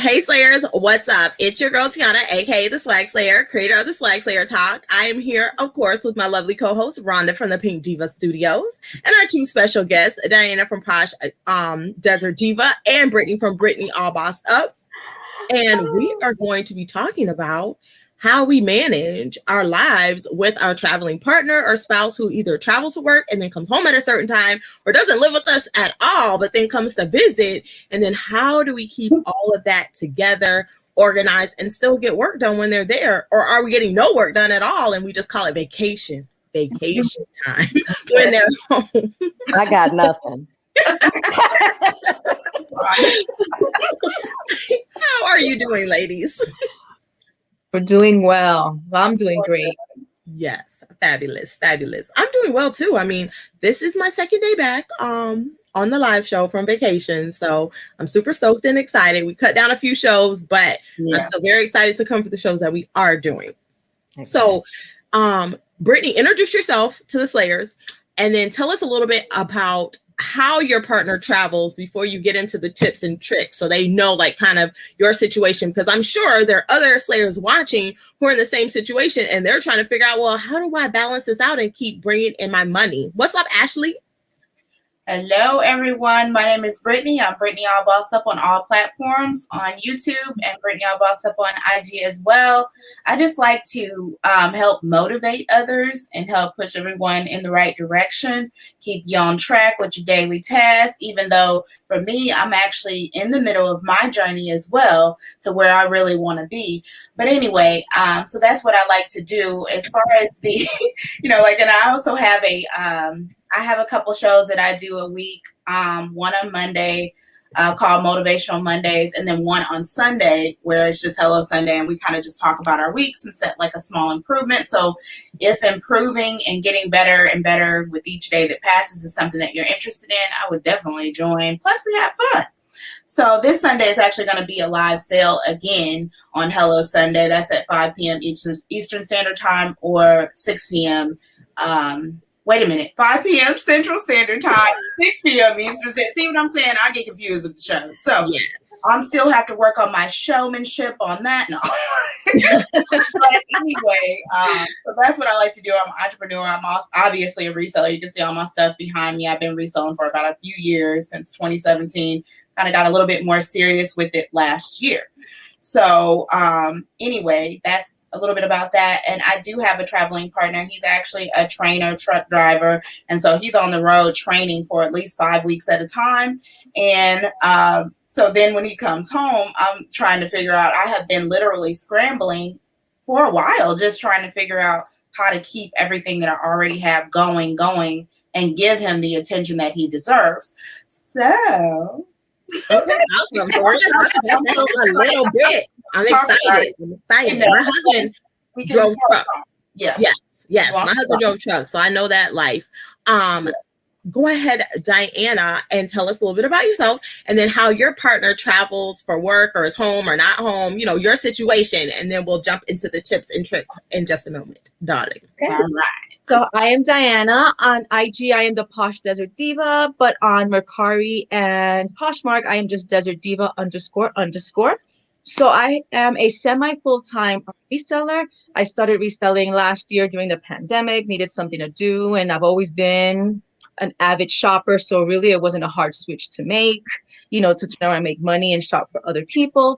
Hey Slayers, what's up? It's your girl Tiana, aka the Swagslayer, creator of the Swagslayer Talk. I am here, of course, with my lovely co-host Rhonda from the Pink Diva Studios, and our two special guests, Diana from Posh Desert Diva and Brittany from Brittany All Bossed Up. And we are going to be talking about how we manage our lives with our traveling partner or spouse who either travels to work and then comes home at a certain time or doesn't live with us at all, but then comes to visit. And then how do we keep all of that together, organized, and still get work done when they're there? Or are we getting no work done at all and we just call it vacation time when they're home? I got nothing. How are you doing, ladies? We're doing well. I'm doing great. Yes, fabulous. I'm doing well too. I mean, this is my second day back on the live show from vacation, so I'm super stoked and excited. We cut down a few shows, but I'm still very excited to come for the shows that we are doing. Okay. So, Brittany, introduce yourself to the Slayers, and then tell us a little bit about how your partner travels before you get into the tips and tricks, so they know like kind of your situation, because I'm sure there are other Slayers watching who are in the same situation and they're trying to figure out, well, how do I balance this out and keep bringing in my money? What's up, Ashley? Hello, everyone. My name is Brittany. I'm Brittany All Bossed Up on all platforms, on YouTube, and Brittany All Bossed Up on IG as well. I just like to help motivate others and help push everyone in the right direction, keep you on track with your daily tasks, even though for me, I'm actually in the middle of my journey as well to where I really want to be. But anyway, so that's what I like to do as far as the, and I also have I have a couple shows that I do a week, one on Monday called Motivational Mondays, and then one on Sunday where it's just Hello Sunday, and we kind of just talk about our weeks and set like a small improvement. So if improving and getting better and better with each day that passes is something that you're interested in, I would definitely join. Plus, we have fun. So this Sunday is actually going to be a live sale again on Hello Sunday. That's at 5 p.m. Eastern Standard Time or 6 p.m. 5 p.m. Central Standard Time, 6 p.m. Eastern Standard. See what I'm saying? I get confused with the show. So yes. I'm still have to work on my showmanship on that. No. But anyway, so that's what I like to do. I'm an entrepreneur. I'm obviously a reseller. You can see all my stuff behind me. I've been reselling for about a few years, since 2017. Kind of got a little bit more serious with it last year. So anyway, that's a little bit about that. And I do have a traveling partner. He's actually a trainer, truck driver. And so he's on the road training for at least 5 weeks at a time. And so then when he comes home, I'm trying to figure out, I have been literally scrambling for a while, just trying to figure out how to keep everything that I already have going, and give him the attention that he deserves. So. Okay, awesome. A little bit. I'm excited. My husband drove trucks. Yes. My husband drove trucks, so I know that life. Go ahead, Diana, and tell us a little bit about yourself, and then how your partner travels for work or is home or not home. Your situation, and then we'll jump into the tips and tricks in just a moment, darling. Okay. All right. So I am Diana. On IG, I am the Posh Desert Diva, but on Mercari and Poshmark, I am just Desert Diva __. So I am a semi-full-time reseller. I started reselling last year during the pandemic, needed something to do, and I've always been an avid shopper. So really it wasn't a hard switch to make, to turn around and make money and shop for other people.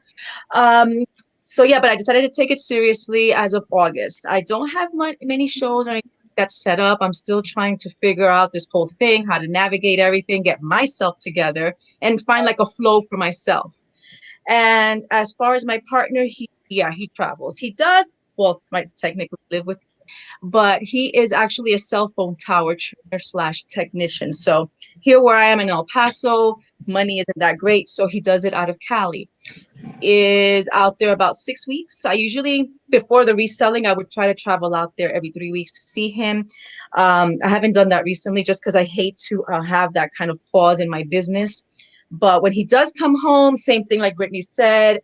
So yeah, but I decided to take it seriously as of August. I don't have many shows or anything that's set up. I'm still trying to figure out this whole thing, how to navigate everything, get myself together, and find like a flow for myself. And as far as my partner, he travels. He does, might technically live with me, but he is actually a cell phone tower trainer / technician. So here where I am in El Paso, money isn't that great. So he does it out of Cali. Is out there about 6 weeks. I usually, before the reselling, I would try to travel out there every 3 weeks to see him. I haven't done that recently just because I hate to have that kind of pause in my business. But when he does come home, same thing like Brittany said,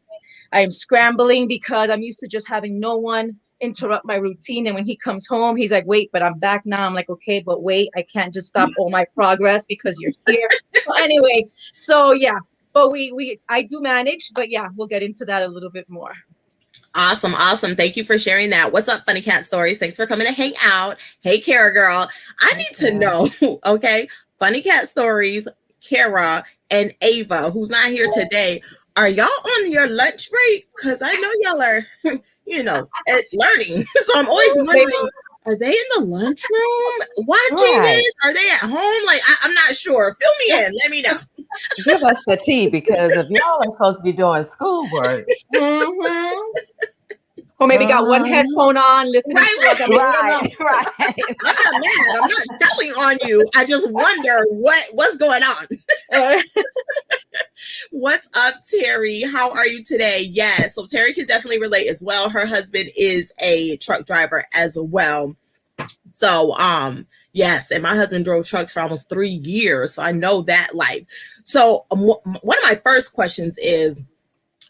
I am scrambling because I'm used to just having no one interrupt my routine. And when he comes home, he's like, wait, but I'm back now. I'm like, okay, but wait, I can't just stop all my progress because you're here. Anyway, so yeah, but I do manage, but yeah, we'll get into that a little bit more. Awesome. Awesome. Thank you for sharing that. What's up, Funny Cat Stories? Thanks for coming to hang out. Hey, Kara girl. I need to know, okay? Funny Cat Stories, Kara and Ava, who's not here today. Are y'all on your lunch break? Because I know y'all are, learning. So I'm always wondering, are they in the lunchroom watching this? Are they at home? Like, I'm not sure. Fill me in. Let me know. Give us the tea, because if y'all are supposed to be doing schoolwork, or maybe got one headphone on, listening to us. Right. I'm not mad. I'm not telling on you. I just wonder what's going on. What's up, Terry? How are you today? Yes, so Terry can definitely relate as well. Her husband is a truck driver as well. So, yes, and my husband drove trucks for almost 3 years, so I know that life. So, one of my first questions is,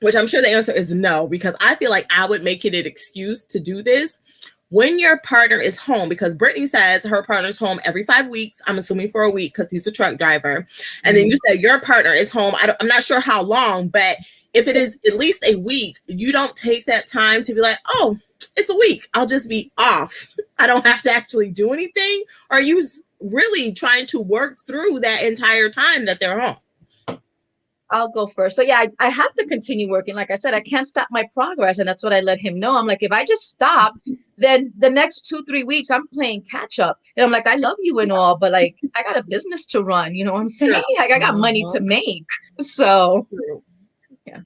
which I'm sure the answer is no, because I feel like I would make it an excuse to do this when your partner is home, because Brittany says her partner's home every 5 weeks. I'm assuming for a week because he's a truck driver. And then you said your partner is home. I'm not sure how long, but if it is at least a week, you don't take that time to be like, oh, it's a week, I'll just be off. I don't have to actually do anything. Or are you really trying to work through that entire time that they're home? I'll go first. So yeah, I have to continue working. Like I said, I can't stop my progress. And that's what I let him know. I'm like, if I just stop, then the next 2-3 weeks, I'm playing catch up. And I'm like, I love you and all, but like, I got a business to run. You know what I'm saying? Like, I got money to make. So yeah.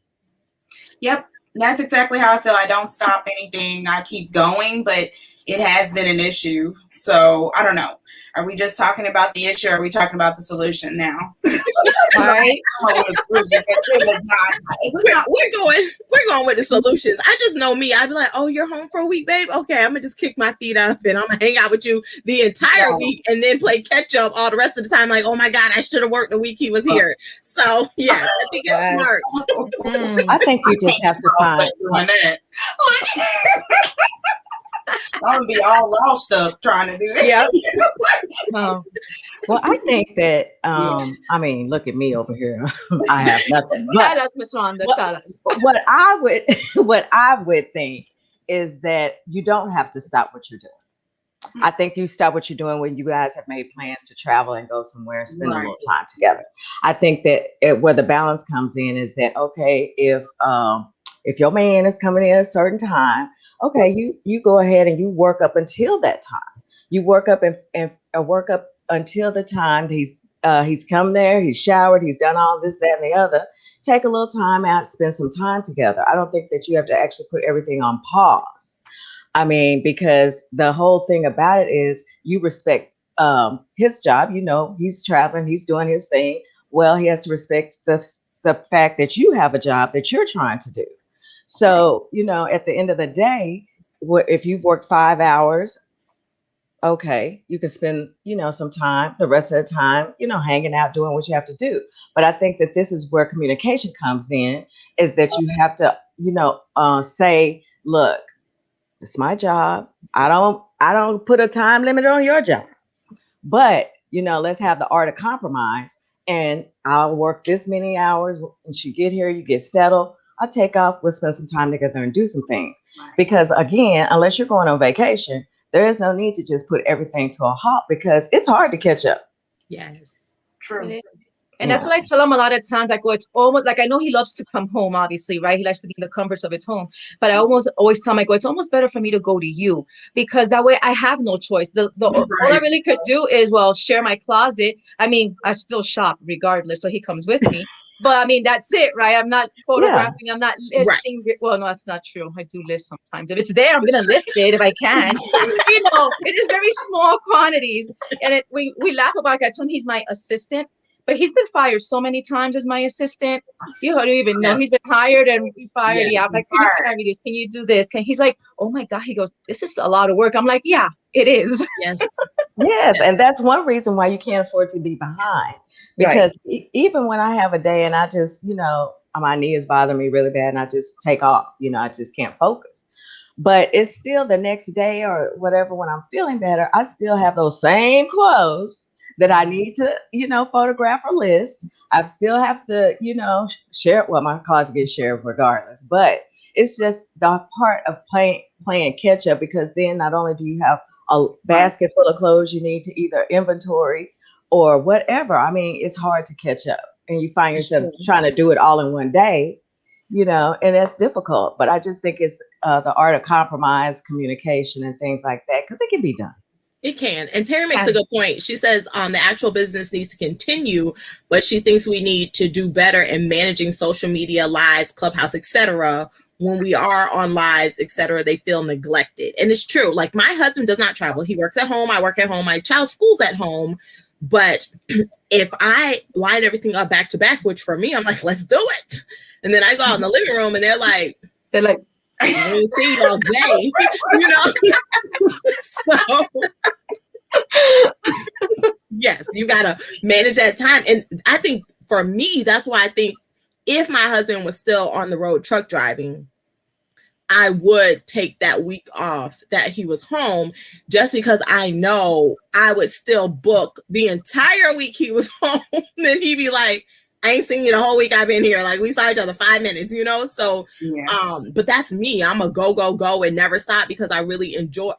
Yep. That's exactly how I feel. I don't stop anything. I keep going, but it has been an issue. So I don't know. Are we just talking about the issue, or are we talking about the solution now? All right. We're going with the solutions. I just know me. I'd be like, oh, you're home for a week, babe? Okay, I'm gonna just kick my feet up and I'm gonna hang out with you the entire week and then play catch up all the rest of the time. Like, oh my God, I should have worked the week he was here. So yeah, I think it's smart. I think you just have to find doing that. I'm gonna be all lost up trying to do that. Yeah. Well, I think that I mean, look at me over here. I have nothing. Tell us, Miss Rhonda. Tell us. What I would think is that you don't have to stop what you're doing. I think you stop what you're doing when you guys have made plans to travel and go somewhere and spend a little time together. I think that where the balance comes in is that, okay, if your man is coming in at a certain time, okay, you go ahead and you work up until that time. You work up and work up until the time he's come there, he's showered, he's done all this, that, and the other. Take a little time out, spend some time together. I don't think that you have to actually put everything on pause. I mean, because the whole thing about it is you respect his job. You know, he's traveling, he's doing his thing. Well, he has to respect the fact that you have a job that you're trying to do. So, you know, at the end of the day, if you've worked 5 hours, okay, you can spend, you know, some time, the rest of the time, you know, hanging out, doing what you have to do. But I think that this is where communication comes in, is that you have to, you know, say, look, it's my job. I don't put a time limit on your job, but, you know, let's have the art of compromise, and I'll work this many hours. Once you get here, you get settled. I'll take off. We'll spend some time together and do some things. Because again, unless you're going on vacation, there is no need to just put everything to a halt, because it's hard to catch up. Yes, true. And that's what I tell him a lot of times. I go, it's almost like, I know he loves to come home, obviously, right? He likes to be in the comforts of his home. But I always tell him, I go, it's almost better for me to go to you, because that way I have no choice. All I really could do is, well, share my closet. I mean, I still shop regardless, so he comes with me. But I mean, that's it, right? I'm not photographing. I'm not listing. Right. Well, no, that's not true. I do list sometimes. If it's there, I'm going to list it if I can. You know, it is very small quantities. And we laugh about it. I tell him he's my assistant. But he's been fired so many times as my assistant. You don't even know. He's been hired and fired. Yeah, I'm like, can you carry this? Can you do this? He's like, oh my God. He goes, this is a lot of work. I'm like, yeah, it is. Yes. Yes. And that's one reason why you can't afford to be behind. Because even when I have a day and I just, you know, my knee is bothering me really bad and I just take off, you know, I just can't focus. But it's still the next day or whatever, when I'm feeling better, I still have those same clothes that I need to, photograph or list. I still have to, share. Well, my closet gets shared regardless, but it's just the part of playing catch up, because then not only do you have a basket full of clothes you need to either inventory or whatever. I mean, it's hard to catch up, and you find yourself trying to do it all in one day, and that's difficult. But I just think it's the art of compromise, communication, and things like that, because it can be done. It can. And Terry makes a good point. She says the actual business needs to continue, but she thinks we need to do better in managing social media, lives, Clubhouse, etc. When we are on lives, etc., they feel neglected. And it's true. Like, my husband does not travel. He works at home. I work at home. My child's school's at home. But if I line everything up back to back, which for me, I'm like, let's do it. And then I go out in the living room and they're like, I ain't seen you all day, So yes, you gotta manage that time. And I think for me, that's why I think if my husband was still on the road truck driving, I would take that week off that he was home, just because I know I would still book the entire week he was home. Then he'd be like, I ain't seen you the whole week I've been here. Like, we saw each other 5 minutes, So, but that's me. I'm a go and never stop, because I really enjoy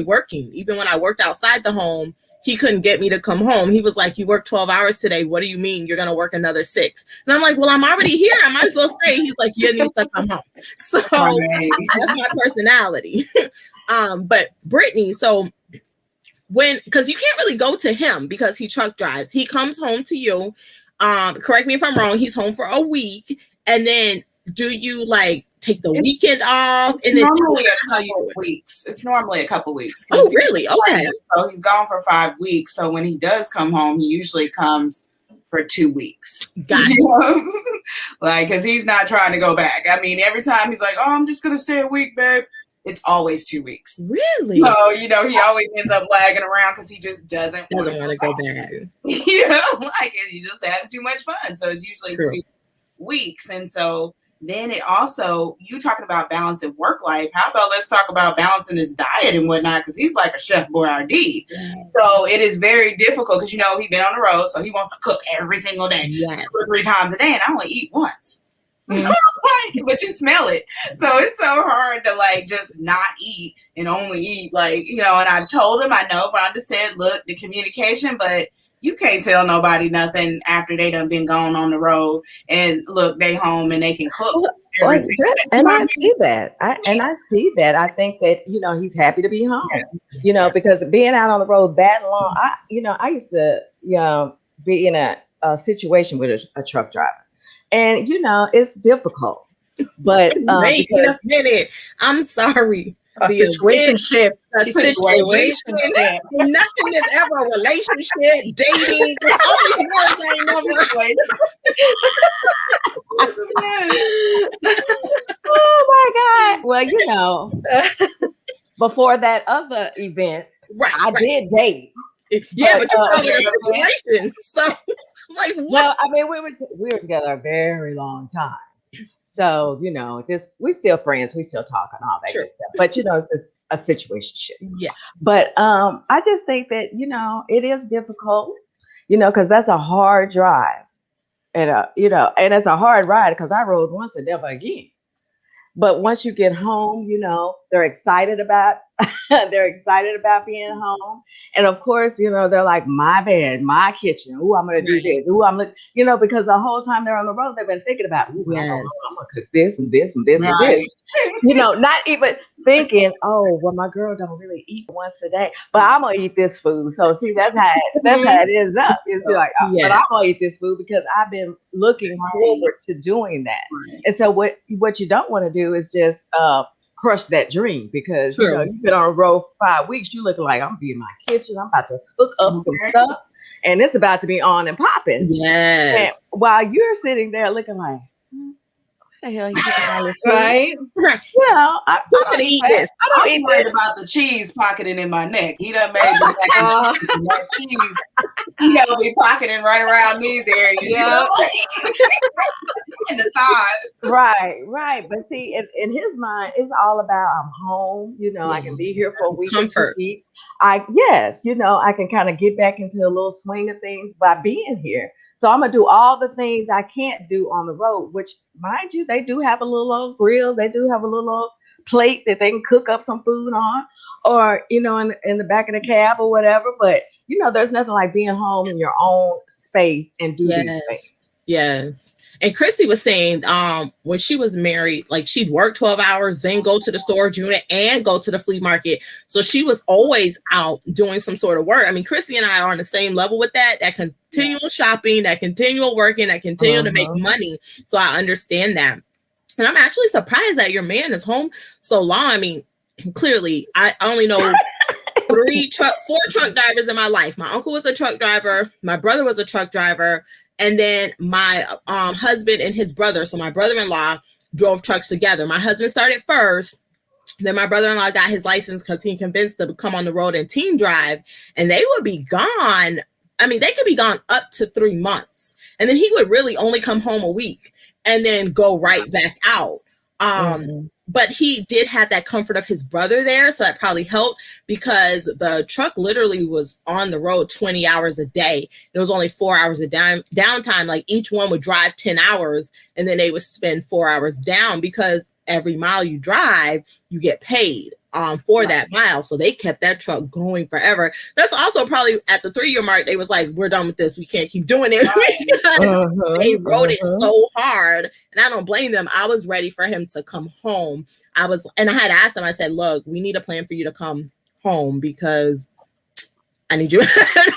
working. Even when I worked outside the home, he couldn't get me to come home. He was like, you worked 12 hours today. What do you mean you're going to work another 6? And I'm like, well, I'm already here. I might as well stay. He's like, you need to come home. So that's my personality. But Brittany, so because you can't really go to him because he truck drives. He comes home to you. Correct me if I'm wrong. He's home for a week. And then do you take the weekend off? And then normally a couple weeks. It's normally a couple weeks. Oh, really? Okay. So he's gone for 5 weeks. So when he does come home, he usually comes for 2 weeks. Gotcha. Because he's not trying to go back. I mean, every time he's like, oh, I'm just going to stay a week, babe. It's always 2 weeks. Really? So, he always ends up lagging around because he just doesn't want to go back. He's just having too much fun. So it's usually 2 weeks. And so then it also, you talking about balancing work life. How about let's talk about balancing his diet and whatnot, because he's like a Chef Boyardee. Yes. So it is very difficult because, he's been on the road, so he wants to cook every single day, 2 or 3 times a day, and I only eat once. Mm-hmm. But you smell it. So it's so hard to just not eat and only eat and I've told him, I know, Rhonda said, look, the communication, but you can't tell nobody nothing after they done been gone on the road and look, they home and they can cook. And I see that. I see that. I think that, he's happy to be home, because being out on the road that long, I used to, be in a situation with a truck driver. And, it's difficult, but wait a minute. I'm sorry. A situationship. Situationship. Nothing is ever a relationship, dating. All these words ain't never. Oh my God. Well, before that other event, I did date. Yeah, but you're telling a situation. So, what? Well, I mean, we were together a very long time. So, we still friends, we still talk and all that good stuff. But, it's just a situationship. Yeah. But I just think that, it is difficult, because that's a hard drive. And, and it's a hard ride because I rode once and never again. But once you get home, they're excited about being home. And of course, they're like, my bed, my kitchen. Ooh, I'm going to do this. Ooh, because the whole time they're on the road, they've been thinking about, ooh, I'm going to cook this and this and this and this. Not even thinking, oh, well, my girl don't really eat once a day, but I'm going to eat this food. So see, that's how it ends up. It's like, but I'm going to eat this food because I've been looking forward to doing that. Right. And so what you don't want to do is just crush that dream, because you've been on a road for 5 weeks. You looking like, I'm gonna be in my kitchen. I'm about to hook up some stuff, and it's about to be on and popping. Yes. And while you're sitting there looking like, what the hell you doing all this food? Right. I don't eat this. I don't eat worried about the cheese pocketing in my neck. He done made the cheese Be pocketing right around these areas. Yeah. And the thighs. Right. But see, in his mind, it's all about I'm home. I can be here for a week or 2 weeks. I can kind of get back into a little swing of things by being here. So I'm gonna do all the things I can't do on the road, which, mind you, they do have a little old grill. They do have a little old plate that they can cook up some food on, or in the back of the cab or whatever. But there's nothing like being home in your own space and do these things. Yes. And Christy was saying when she was married, like she'd work 12 hours, then go to the storage unit and go to the flea market. So she was always out doing some sort of work. I mean, Christy and I are on the same level with that continual shopping, that continual working, that continue to make money. So I understand that. And I'm actually surprised that your man is home so long. I mean, clearly, I only know 4 truck drivers in my life. My uncle was a truck driver. My brother was a truck driver. And then my husband and his brother, so my brother-in-law, drove trucks together. My husband started first. Then my brother-in-law got his license because he convinced them to come on the road and team drive. And they would be gone. I mean, they could be gone up to 3 months. And then he would really only come home a week and then go right back out. But he did have that comfort of his brother there. So that probably helped, because the truck literally was on the road 20 hours a day. There was only 4 hours of downtime. Like each one would drive 10 hours and then they would spend 4 hours down, because every mile you drive, you get paid for that mile. So they kept that truck going forever. That's also probably at the 3-year mark, they was like, we're done with this. We can't keep doing it, because they rode it so hard. And I don't blame them. I was ready for him to come home. And I had asked him, I said, look, we need a plan for you to come home, because I need you at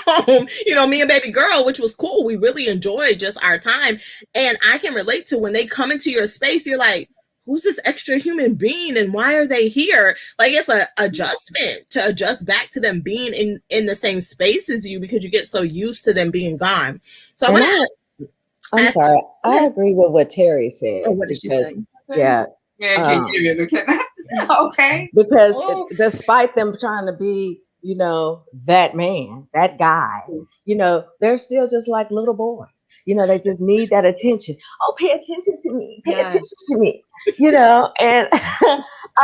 home. Me and baby girl, which was cool. We really enjoyed just our time. And I can relate to when they come into your space, you're like, who's this extra human being and why are they here? Like, it's an adjustment to adjust back to them being in the same space as you, because you get so used to them being gone. So I'm sorry. I agree with what Terry said. Oh, what did she say? Yeah. Okay. Because despite them trying to be, that man, that guy, they're still just like little boys. They just need that attention. Oh, pay attention to me. Pay attention to me. And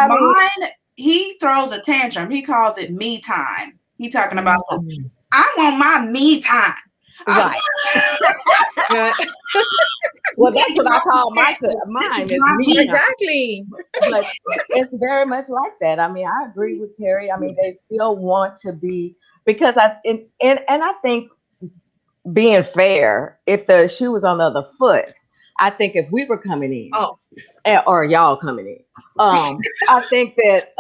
mine, he throws a tantrum. He calls it me time. He talking about I want my me time. Right. Well, that's what I call mine. Is me time. Exactly. But it's very much like that. I mean, I agree with Terry. I mean, they still want to be, because I think, being fair, if the shoe was on the other foot, I think if we were coming in, or y'all coming in, I think that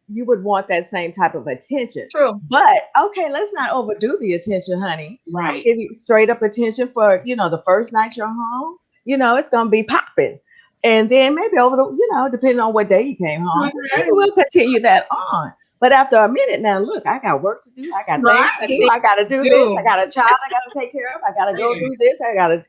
you would want that same type of attention. True. But okay, let's not overdo the attention, honey. Right. I'll give you straight up attention for the first night you're home. It's gonna be popping, and then maybe over the depending on what day you came home, maybe we'll continue that on. But after a minute, now look, I got work to do. I got things to do. I got to do this. I got a child I got to take care of. I got to go do this. I got to,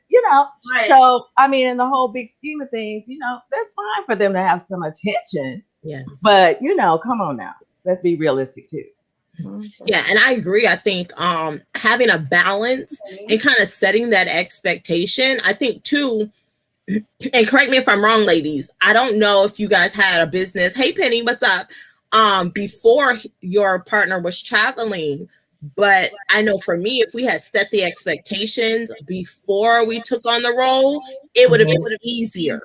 Right. So, I mean, in the whole big scheme of things, that's fine for them to have some attention. Yes. But, come on now. Let's be realistic too. Yeah, and I agree. I think having a balance and kind of setting that expectation, I think too, and correct me if I'm wrong, ladies, I don't know if you guys had a business. Hey, Penny, what's up? Before your partner was traveling. But I know for me, if we had set the expectations before we took on the role, it would have been easier.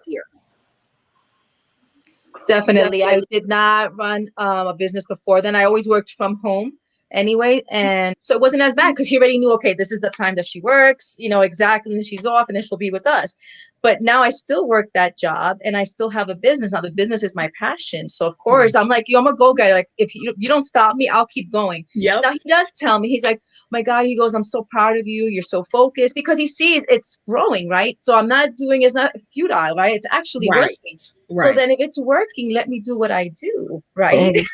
Definitely. I did not run a business before then. I always worked from home anyway. And so it wasn't as bad, because he already knew, okay, this is the time that she works, exactly, and she's off and then she'll be with us. But now I still work that job and I still have a business. Now the business is my passion. So of course I'm like, I'm a go guy. Like, if you don't stop me, I'll keep going. Yep. Now he does tell me, he's like, my God, he goes, I'm so proud of you. You're so focused, because he sees it's growing, right? So I'm not doing, it's not futile, right? It's actually working. Right. So then if it's working, let me do what I do, right?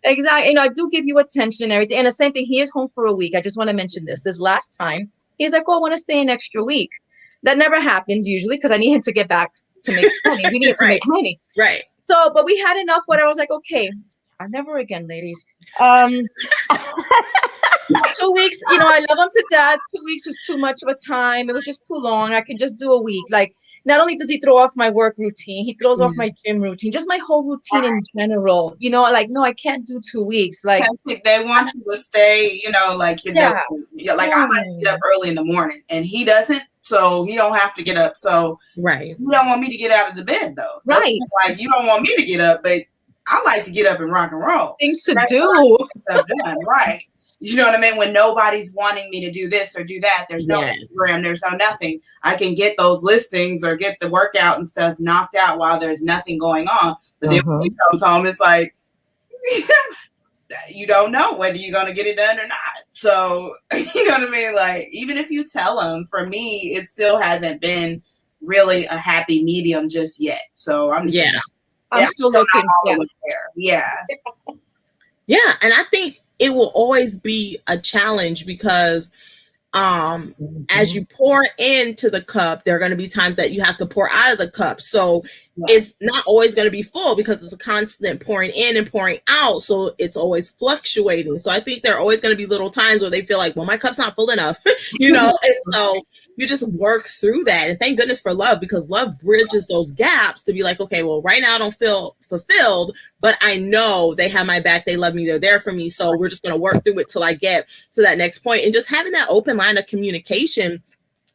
Exactly. And I do give you attention and everything. And the same thing, he is home for a week. I just want to mention this last time. He's like, oh, I want to stay an extra week. That never happens usually, because I need him to get back to make money. We need to make money. Right. So, but we had enough where I was like, okay, never again, ladies. 2 weeks, you know, I love him to death. 2 weeks was too much of a time. It was just too long. I could just do a week. Like, not only does he throw off my work routine, he throws off my gym routine, just my whole routine in general. You know, like, no, I can't do 2 weeks. Like, they want you to stay, you know, like, like I like to get up early in the morning, and he doesn't, so he don't have to get up. So you don't want me to get out of the bed, though. Right. Like, you don't want me to get up, but I like to get up and rock and roll. Things to do. Stuff done, right. You know what I mean? When nobody's wanting me to do this or do that, there's no program, there's no nothing. I can get those listings or get the workout and stuff knocked out while there's nothing going on. But then when he comes home, it's like, you don't know whether you're going to get it done or not. So, you know what I mean? Like, even if you tell him, for me, it still hasn't been really a happy medium just yet. So I'm just I'm still looking. Yeah. Yeah. And I think it will always be a challenge because as you pour into the cup, there are going to be times that you have to pour out of the cup. So it's not always going to be full because it's a constant pouring in and pouring out. So it's always fluctuating. So I think there are always going to be little times where they feel like, well, my cup's not full enough, you know? And so you just work through that. And thank goodness for love, because love bridges those gaps to be like, okay, well, right now I don't feel fulfilled, but I know they have my back. They love me. They're there for me. So we're just going to work through it till I get to that next point. And just having that open line of communication.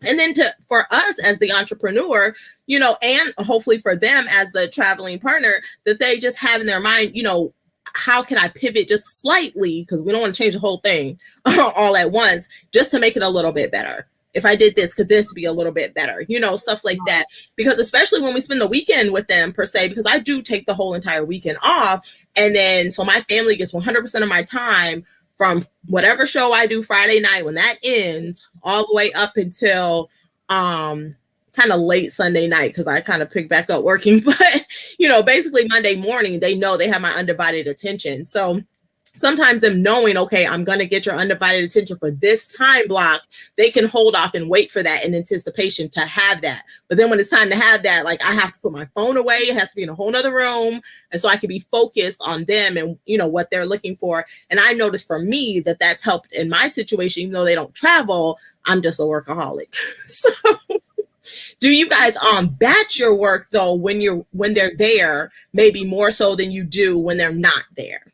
And then for us as the entrepreneur, you know, and hopefully for them as the traveling partner, that they just have in their mind, you know, how can I pivot just slightly? Because we don't want to change the whole thing all at once, just to make it a little bit better. If I did this, could this be a little bit better? You know, stuff like that. Because especially when we spend the weekend with them, per se, because I do take the whole entire weekend off. And then so my family gets 100% of my time from whatever show I do Friday night when that ends all the way up until kind of late Sunday night, because I kind of pick back up working. But, you know, basically Monday morning, they know they have my undivided attention. So sometimes them knowing, okay, I'm going to get your undivided attention for this time block, they can hold off and wait for that in anticipation to have that. But then when it's time to have that, like, I have to put my phone away. It has to be in a whole nother room. And so I can be focused on them and, you know, what they're looking for. And I noticed for me that that's helped in my situation, even though they don't travel, I'm just a workaholic. So do you guys batch your work though when they're there, maybe more so than you do when they're not there?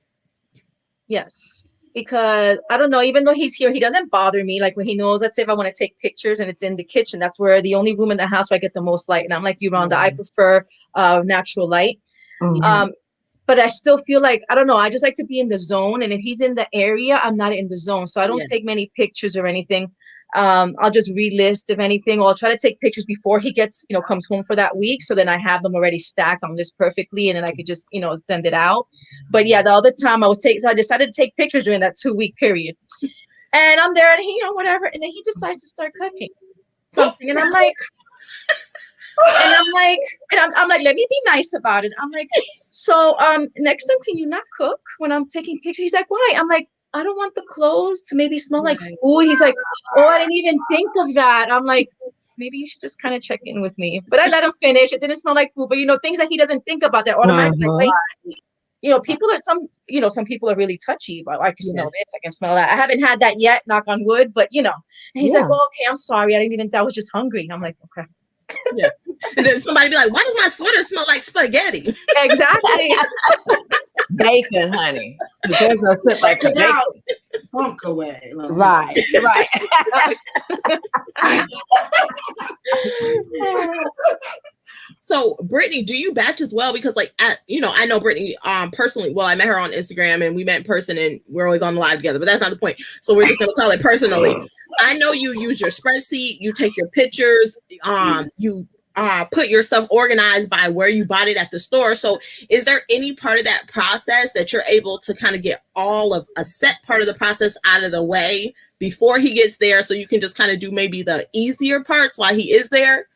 Yes, because I don't know, even though he's here, he doesn't bother me. Like when he knows, let's say if I want to take pictures and it's in the kitchen, that's where the only room in the house where I get the most light. And I'm like you, Rhonda, I prefer natural light. But I still feel like, I don't know, I just like to be in the zone. And if he's in the area, I'm not in the zone. So I don't take many pictures or anything. I'll just relist if anything, or I'll try to take pictures before he gets, you know, comes home for that week. So then I have them already stacked on this perfectly, and then I could just, you know, send it out. But yeah, the other time so I decided to take pictures during that 2-week period. And I'm there and he, you know, whatever. And then he decides to start cooking something. And I'm like, I'm like, let me be nice about it. I'm like, so next time, can you not cook when I'm taking pictures? He's like, why? I'm like, I don't want the clothes to maybe smell like food. He's like, oh, I didn't even think of that. I'm like, maybe you should just kind of check in with me. But I let him finish. It didn't smell like food. But, you know, things that he doesn't think about that automatically. Like, wait, you know, some people are really touchy about, I can smell this, I can smell that. I haven't had that yet, knock on wood, but, you know. And he's like, oh, okay, I'm sorry. I didn't even think I was just hungry. I'm like, okay. Yeah. And then somebody be like, why does my sweater smell like spaghetti? Exactly. Bacon, honey. There's no slip like the bacon. Punk away. Right. So Brittany, do you batch as well? Because like, you know, I know Brittany personally. Well, I met her on Instagram and we met in person and we're always on the live together, but that's not the point. So we're just going to call it personally. I know you use your spreadsheet, you take your pictures, you put your stuff organized by where you bought it at the store. So is there any part of that process that you're able to kind of get all of a set part of the process out of the way before he gets there, so you can just kind of do maybe the easier parts while he is there?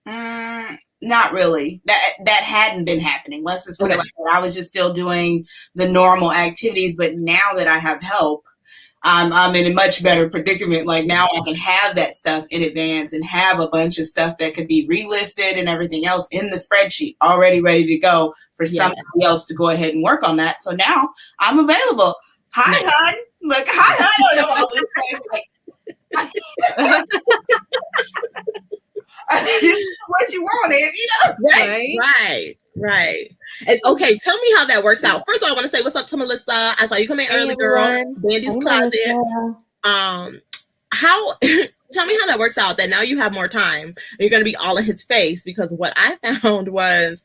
Not really. That hadn't been happening. Let's just put it like that. I was just still doing the normal activities, but now that I have help, I'm in a much better predicament. Like now I can have that stuff in advance and have a bunch of stuff that could be relisted and everything else in the spreadsheet already ready to go for somebody else to go ahead and work on that. So now I'm available Hi, Nice. hun. Look, hi, hun. This is what you wanted, Right. And okay, tell me how that works out. First of all, I want to say what's up to Melissa. I saw you come in early, girl. Bandy's Closet. How tell me how that works out that now you have more time. You're going to be all in his face, because what I found was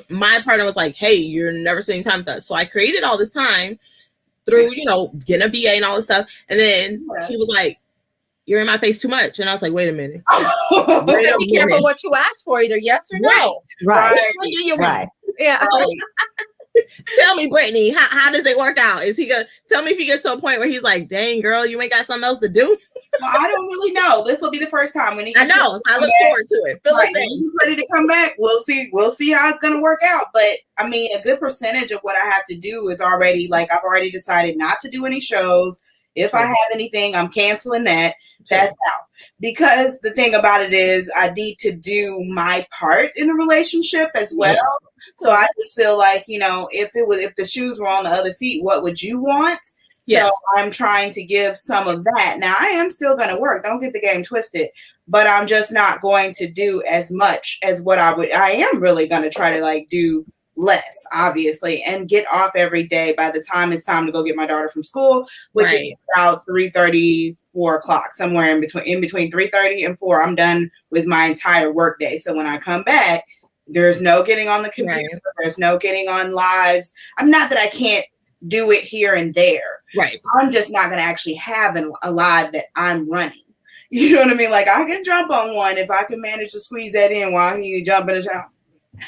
my partner was like, hey, you're never spending time with us. So I created all this time through, getting a VA and all this stuff. And then he was like, you're in my face too much. And I was like, wait a minute. Be careful what you ask for, either yes or no. Right. Yeah. Tell me, Brittany, how does it work out? Is he gonna tell me if he gets to a point where he's like, dang, girl, you ain't got something else to do? Well, I don't really know. This will be the first time when he I know. So I look forward to it. Fill us in. He's ready to come back. We'll see how it's gonna work out. But I mean, a good percentage of what I have to do is already, like, I've already decided not to do any shows. If I have anything, I'm canceling that. That's out. Because the thing about it is I need to do my part in a relationship as well. So I just feel like, if the shoes were on the other feet, what would you want? So I'm trying to give some of that. Now, I am still going to work. Don't get the game twisted. But I'm just not going to do as much as what I would. I am really going to try to do less, obviously, and get off every day by the time it's time to go get my daughter from school, which is about 3:30, 4 o'clock, somewhere in between 3:30 and 4. I'm done with my entire work day. So when I come back, there's no getting on the computer. There's no getting on lives. I'm not that I can't do it here and there. Right. I'm just not going to actually have a live that I'm running. You know what I mean? Like, I can jump on one if I can manage to squeeze that in while he jumping a jump.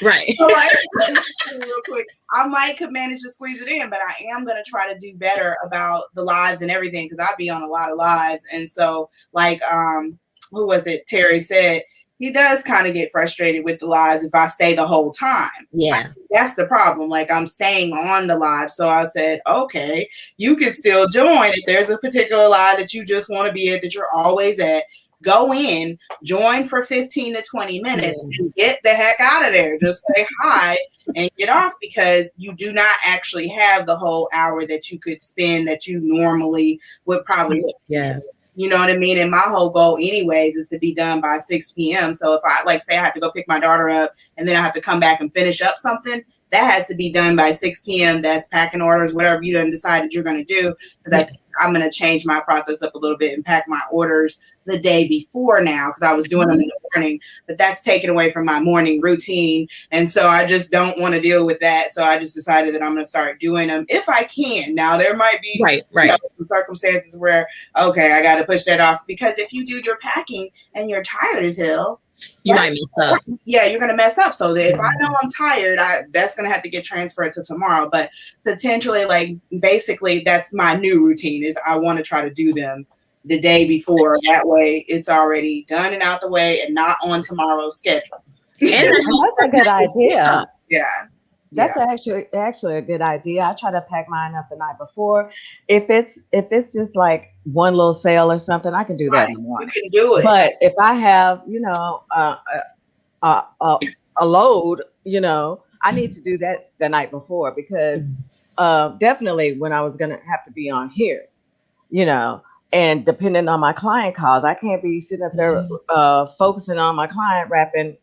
Right. So real quick, I could manage to squeeze it in, but I am going to try to do better about the lives and everything, because I'd be on a lot of lives. And so, who was it? Terry said he does kind of get frustrated with the lives if I stay the whole time. Yeah. That's the problem. I'm staying on the live. So I said, okay, you can still join if there's a particular live that you just want to be at, that you're always at. Go in, join for 15 to 20 minutes, and get the heck out of there. Just say hi and get off, because you do not actually have the whole hour that you could spend that you normally would probably. Yeah. You know what I mean? And my whole goal anyways is to be done by 6 p.m. So if I say I have to go pick my daughter up and then I have to come back and finish up something, that has to be done by 6 p.m. That's packing orders, whatever you done decided you're going to do. Because I'm going to change my process up a little bit and pack my orders the day before now, because I was doing them in the morning, but that's taken away from my morning routine. And so I just don't want to deal with that. So I just decided that I'm going to start doing them if I can. Now, there might be some circumstances where, okay, I got to push that off, because if you do your packing and you're tired as hell, you might mess up. Yeah, you're going to mess up. So that if I know I'm tired, that's going to have to get transferred to tomorrow. But potentially, basically, that's my new routine, is I want to try to do them the day before. That way it's already done and out the way and not on tomorrow's schedule. And that's a good idea. Yeah. That's actually a good idea. I try to pack mine up the night before. If it's just like one little sale or something, I can do that in the morning. You can do it. But if I have, a load, I need to do that the night before, because definitely when I was going to have to be on here, and depending on my client calls, I can't be sitting up there focusing on my client wrapping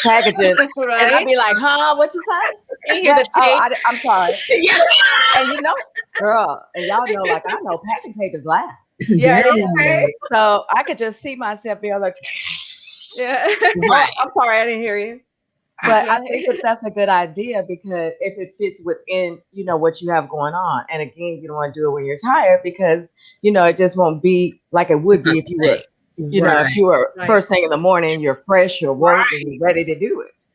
packages, Right. and I'd be like, huh, what you say? You hear the tape. I'm sorry. Yeah. And girl, and y'all know, I know packing tape is loud. Yeah. So I could just see myself being like, Right. I'm sorry, I didn't hear you. But I think that's a good idea, because if it fits within, what you have going on. And again, you don't want to do it when you're tired, because, it just won't be like it would be if you were, if you were first thing in the morning, you're fresh, you're woke, and you're ready to do it.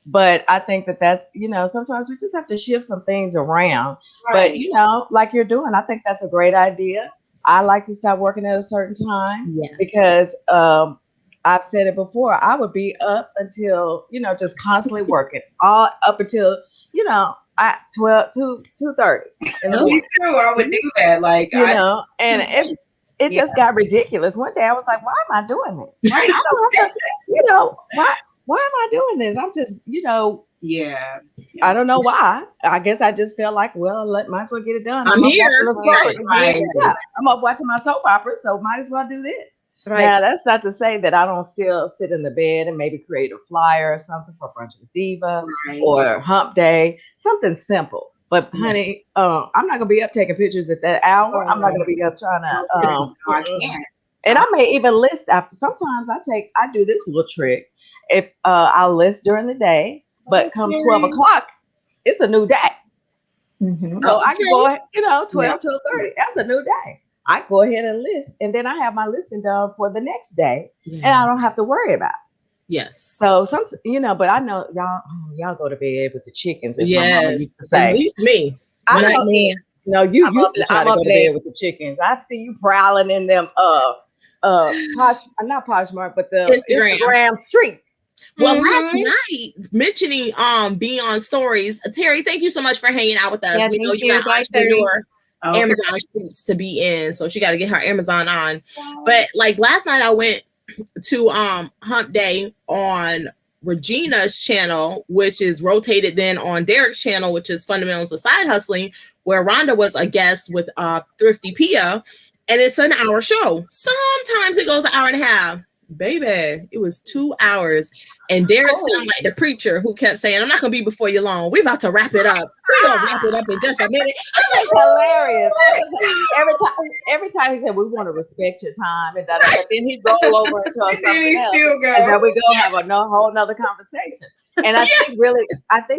But I think that's, sometimes we just have to shift some things around. But, like you're doing, I think that's a great idea. I like to stop working at a certain time because I've said it before, I would be up until, just constantly working all up until, at 2:30. Me too. I would do that. And it just got ridiculous. One day I was like, why am I doing this? I don't have to, why am I doing this? I'm just, Yeah. I don't know why. I guess I just felt like, well, might as well get it done. I'm here. Right. Yeah, I'm up watching my soap opera, so might as well do this. Right. Now, that's not to say that I don't still sit in the bed and maybe create a flyer or something for Brunch with Diva or Hump Day, something simple. But honey, I'm not gonna be up taking pictures at that hour. I'm not gonna be up trying to. I can't. And I may even list after. Sometimes I do this little trick. If I'll list during the day, but come 12 o'clock, it's a new day. So I can go ahead, 12 to 30. That's a new day. I go ahead and list, and then I have my listing done for the next day, and I don't have to worry about it. Yes. So but I know y'all go to bed with the chickens. As my mama used to say. At least me. I know me. No, you used to try to go to bed with the chickens. I see you prowling in them not Poshmark, but the Instagram streets. Well, last night, mentioning being on stories, Terry, thank you so much for hanging out with us. Yeah, we know you got entrepreneur Amazon streets to be in, so she got to get her Amazon on. But like last night, I went to Hump Day on Regina's channel, which is rotated then on Derek's channel, which is Fundamentals of Side Hustling, where Rhonda was a guest with Thrifty Pia, and it's an hour show. Sometimes it goes an hour and a half. Baby, it was 2 hours, and Derek sounded like the preacher who kept saying, "I'm not gonna be before you long. We're about to wrap it up. We're gonna wrap it up in just a minute." That's hilarious. Every time he said, "We want to respect your time," and but then he'd roll over into something else, and then we go have a whole nother conversation. And I think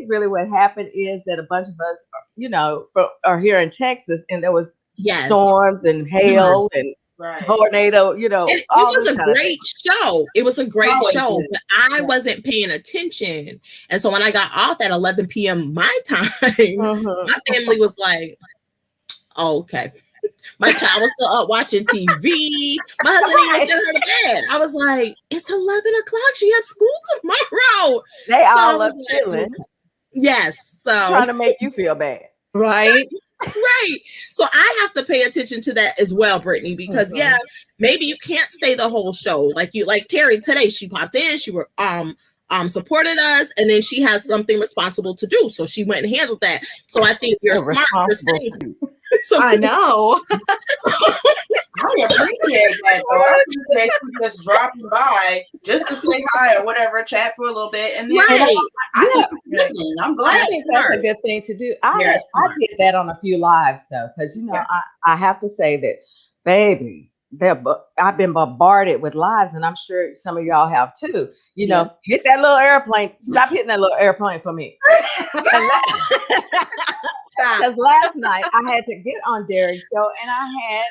really what happened is that a bunch of us, are here in Texas, and there was storms and hail and tornado, it was a great show. It was a great show, but I wasn't paying attention. And so when I got off at 11 p.m. my time, my family was like, oh, okay. My child was still up watching TV. My husband even sent her to bed. I was like, it's 11 o'clock. She has school tomorrow. They all up chilling. Yes. So trying to make you feel bad. Right. Right. So I have to pay attention to that as well, Brittany, because maybe you can't stay the whole show. Like Terry today, she popped in, she supported us, and then she had something responsible to do. So she went and handled that. So I think you're smart for saying. I know. I appreciate that. Though. I appreciate you just dropping by just to say hi or whatever, chat for a little bit, and then I'm glad. I think that's a good thing to do. I did that on a few lives though, because I have to say that, baby, I've been bombarded with lives, and I'm sure some of y'all have too. Hit that little airplane. Stop hitting that little airplane for me. Because last night I had to get on Derek's show, and I had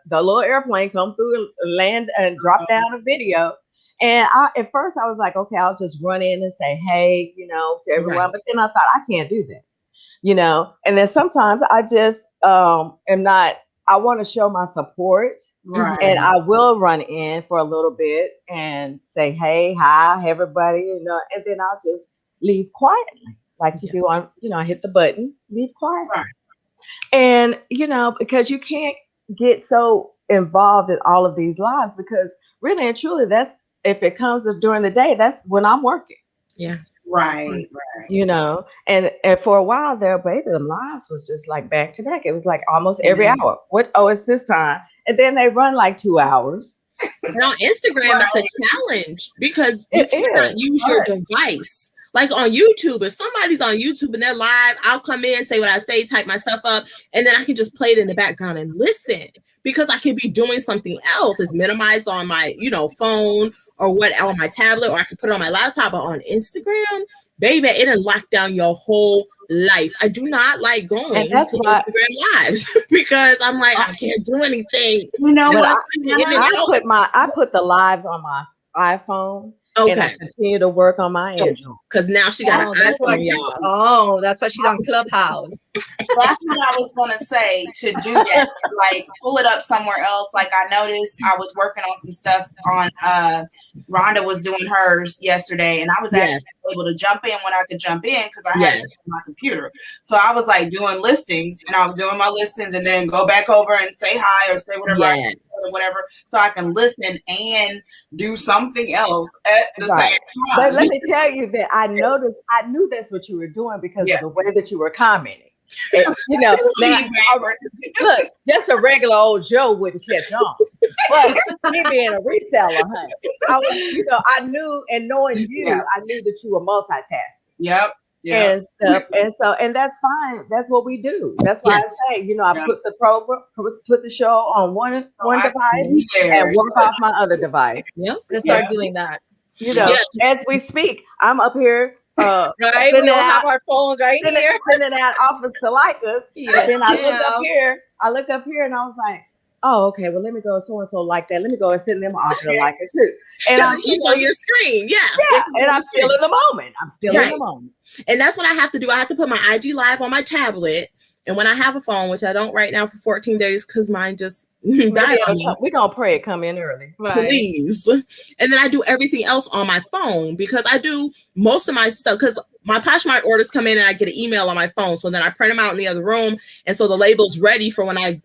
the little airplane come through and land and drop down a video. And at first I was like, okay, I'll just run in and say, hey, to everyone. Right. But then I thought, I can't do that, And then sometimes I just am not. I want to show my support, and I will run in for a little bit and say, hey, hi, everybody, and then I'll just leave quietly. Like you do on, I hit the button, leave quiet. Right. And, because you can't get so involved in all of these lives, because really and truly, if it comes during the day, that's when I'm working. Yeah. Right. And for a while there, baby, the lives was just like back to back. It was like almost every hour. It's this time. And then they run like 2 hours. Now, Instagram is a challenge because you cannot use your device. Like on YouTube, if somebody's on YouTube and they're live, I'll come in, say what I say, type my stuff up, and then I can just play it in the background and listen because I can be doing something else. It's minimized on my, phone or on my tablet, or I can put it on my laptop. But on Instagram, baby, it'll lock down your whole life. I do not like going to Instagram lives because I'm like, I can't do anything. I put the lives on my iPhone. Okay. And I continue to work on my Android. Because now she got an iPhone, y'all. Oh, that's why she's on Clubhouse. That's what I was going to say, to do that. Like, pull it up somewhere else. Like, I noticed I was working on some stuff on, Rhonda was doing hers yesterday, and I was actually able to jump in when I could jump in because I had it on my computer. So I was like doing listings, and I was doing my listings and then go back over and say hi or say whatever. or whatever, so I can listen and do something else at the same time. But let me tell you that I knew that's what you were doing because of the way that you were commenting. And, you know, now, look, just a regular old Joe wouldn't catch on. But me being a reseller, honey, I knew, and knowing you, I knew that you were multitasking. Yep. And stuff, and that's fine. That's what we do. That's why I say, I put the program, put the show on one device and work off my other device. Yeah, let's start doing that. As we speak, I'm up here. Right, we all have our phones here. Sending out offers to Leica. And then I look up here, and I was like, oh, okay. Well, let me go. So and so like that. Let me go and send them an offer to Leica too. And I'm on your screen, and I'm still in the moment. In the moment. And that's what I have to do. I have to put my IG live on my tablet. And when I have a phone, which I don't right now for 14 days because mine just died on me. We're going to pray it come in early. Right. Please. And then I do everything else on my phone because I do most of my stuff because my Poshmark orders come in and I get an email on my phone. So then I print them out in the other room. And so the label's ready for when I,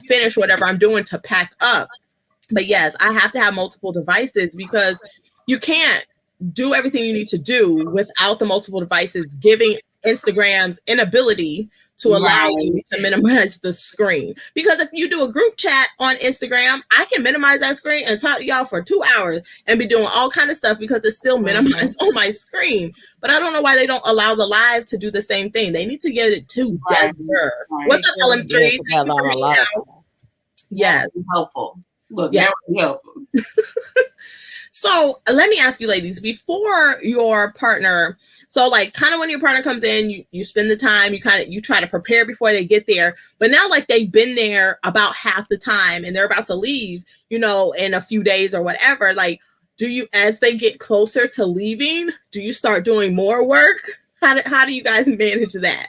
finish whatever I'm doing to pack up. But yes, I have to have multiple devices because you can't do everything you need to do without the multiple devices giving Instagram's inability to allow you to minimize the screen. Because if you do a group chat on Instagram, I can minimize that screen and talk to y'all for 2 hours and be doing all kind of stuff because it's still minimized on my screen. But I don't know why they don't allow the live to do the same thing. They need to get it together. What's up, LM3? Yes. Helpful. Look, that would be helpful. So let me ask you, ladies, before your partner, so like kind of when your partner comes in, you spend the time, you try to prepare before they get there. But now like they've been there about half the time and they're about to leave, in a few days or whatever. Like, as they get closer to leaving, do you start doing more work? How do you guys manage that?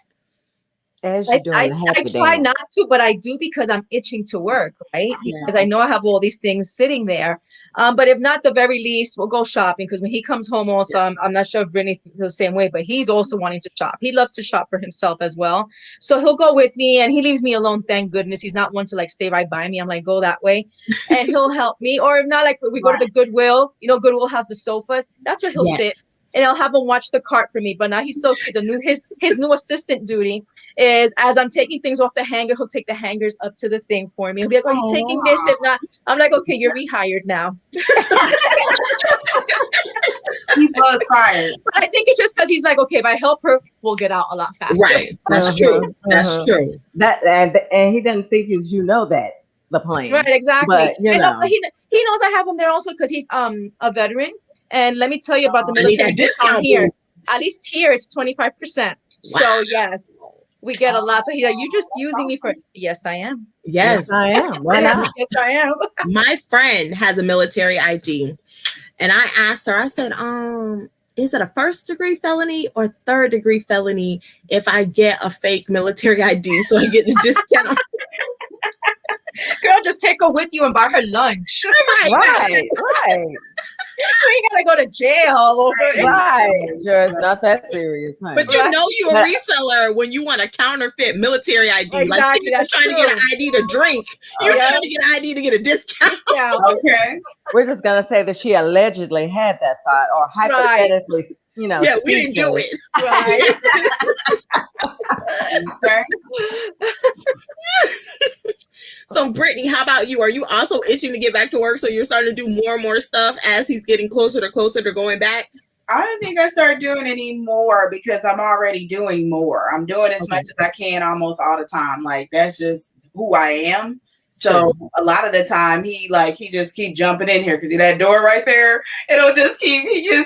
As you're doing I try not to, but I do because I'm itching to work, right? Because I know I have all these things sitting there. But if not, the very least, we'll go shopping because when he comes home also, I'm not sure if Brittany feels the same way, but he's also wanting to shop. He loves to shop for himself as well. So he'll go with me and he leaves me alone. Thank goodness. He's not one to like stay right by me. I'm like, go that way. And he'll help me. Or if not, like we go to the Goodwill, Goodwill has the sofas. That's where he'll sit. And I'll have him watch the cart for me. But now he's so cute. His new assistant duty is as I'm taking things off the hanger, he'll take the hangers up to the thing for me. He'll be like, are you taking this? If not, I'm like, okay, you're rehired now. He was fired. But I think it's just because he's like, okay, if I help her, we'll get out a lot faster. Right. That's true. That's true. That and he doesn't think that the plan. Right, exactly. But, he knows I have him there also because he's a veteran. And let me tell you about the military discount here. At least here, it's 25%. Wow. So yes, we get a lot. So he's like, you just using me for? Yes, I am. Yes, I am. Why not? Yes, I am. My friend has a military ID, and I asked her. I said, is it a 1st-degree felony or 3rd-degree felony if I get a fake military ID so I get the discount? Girl, just take her with you and buy her lunch. Right. You gotta go to jail over it. Right. It's not that serious. Honey. But you're a reseller when you want a counterfeit military ID. Exactly, like you're trying to get an ID to drink. You're trying to get an ID to get a discount. Okay. We're just gonna say that she allegedly had that thought or hypothetically, Yeah, we didn't do it. Right. So Brittany, how about you? Are you also itching to get back to work? So you're starting to do more and more stuff as he's getting closer to going back? I don't think I started doing any more because I'm already doing more. I'm doing as much as I can almost all the time. Like that's just who I am. So a lot of the time he just keep jumping in here because that door right there, he just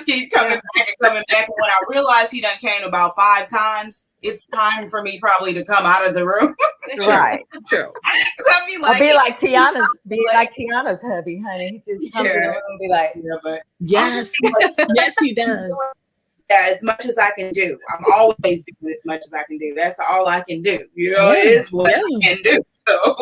keep coming back and coming back. And when I realized he done came about 5 times, it's time for me probably to come out of the room. Right. True. I'll be like Tiana's hubby, honey. He just comes in the room and be like, yes, yes, he does. Yeah, as much as I can do. I'm always doing as much as I can do. That's all I can do. Is what I can do. So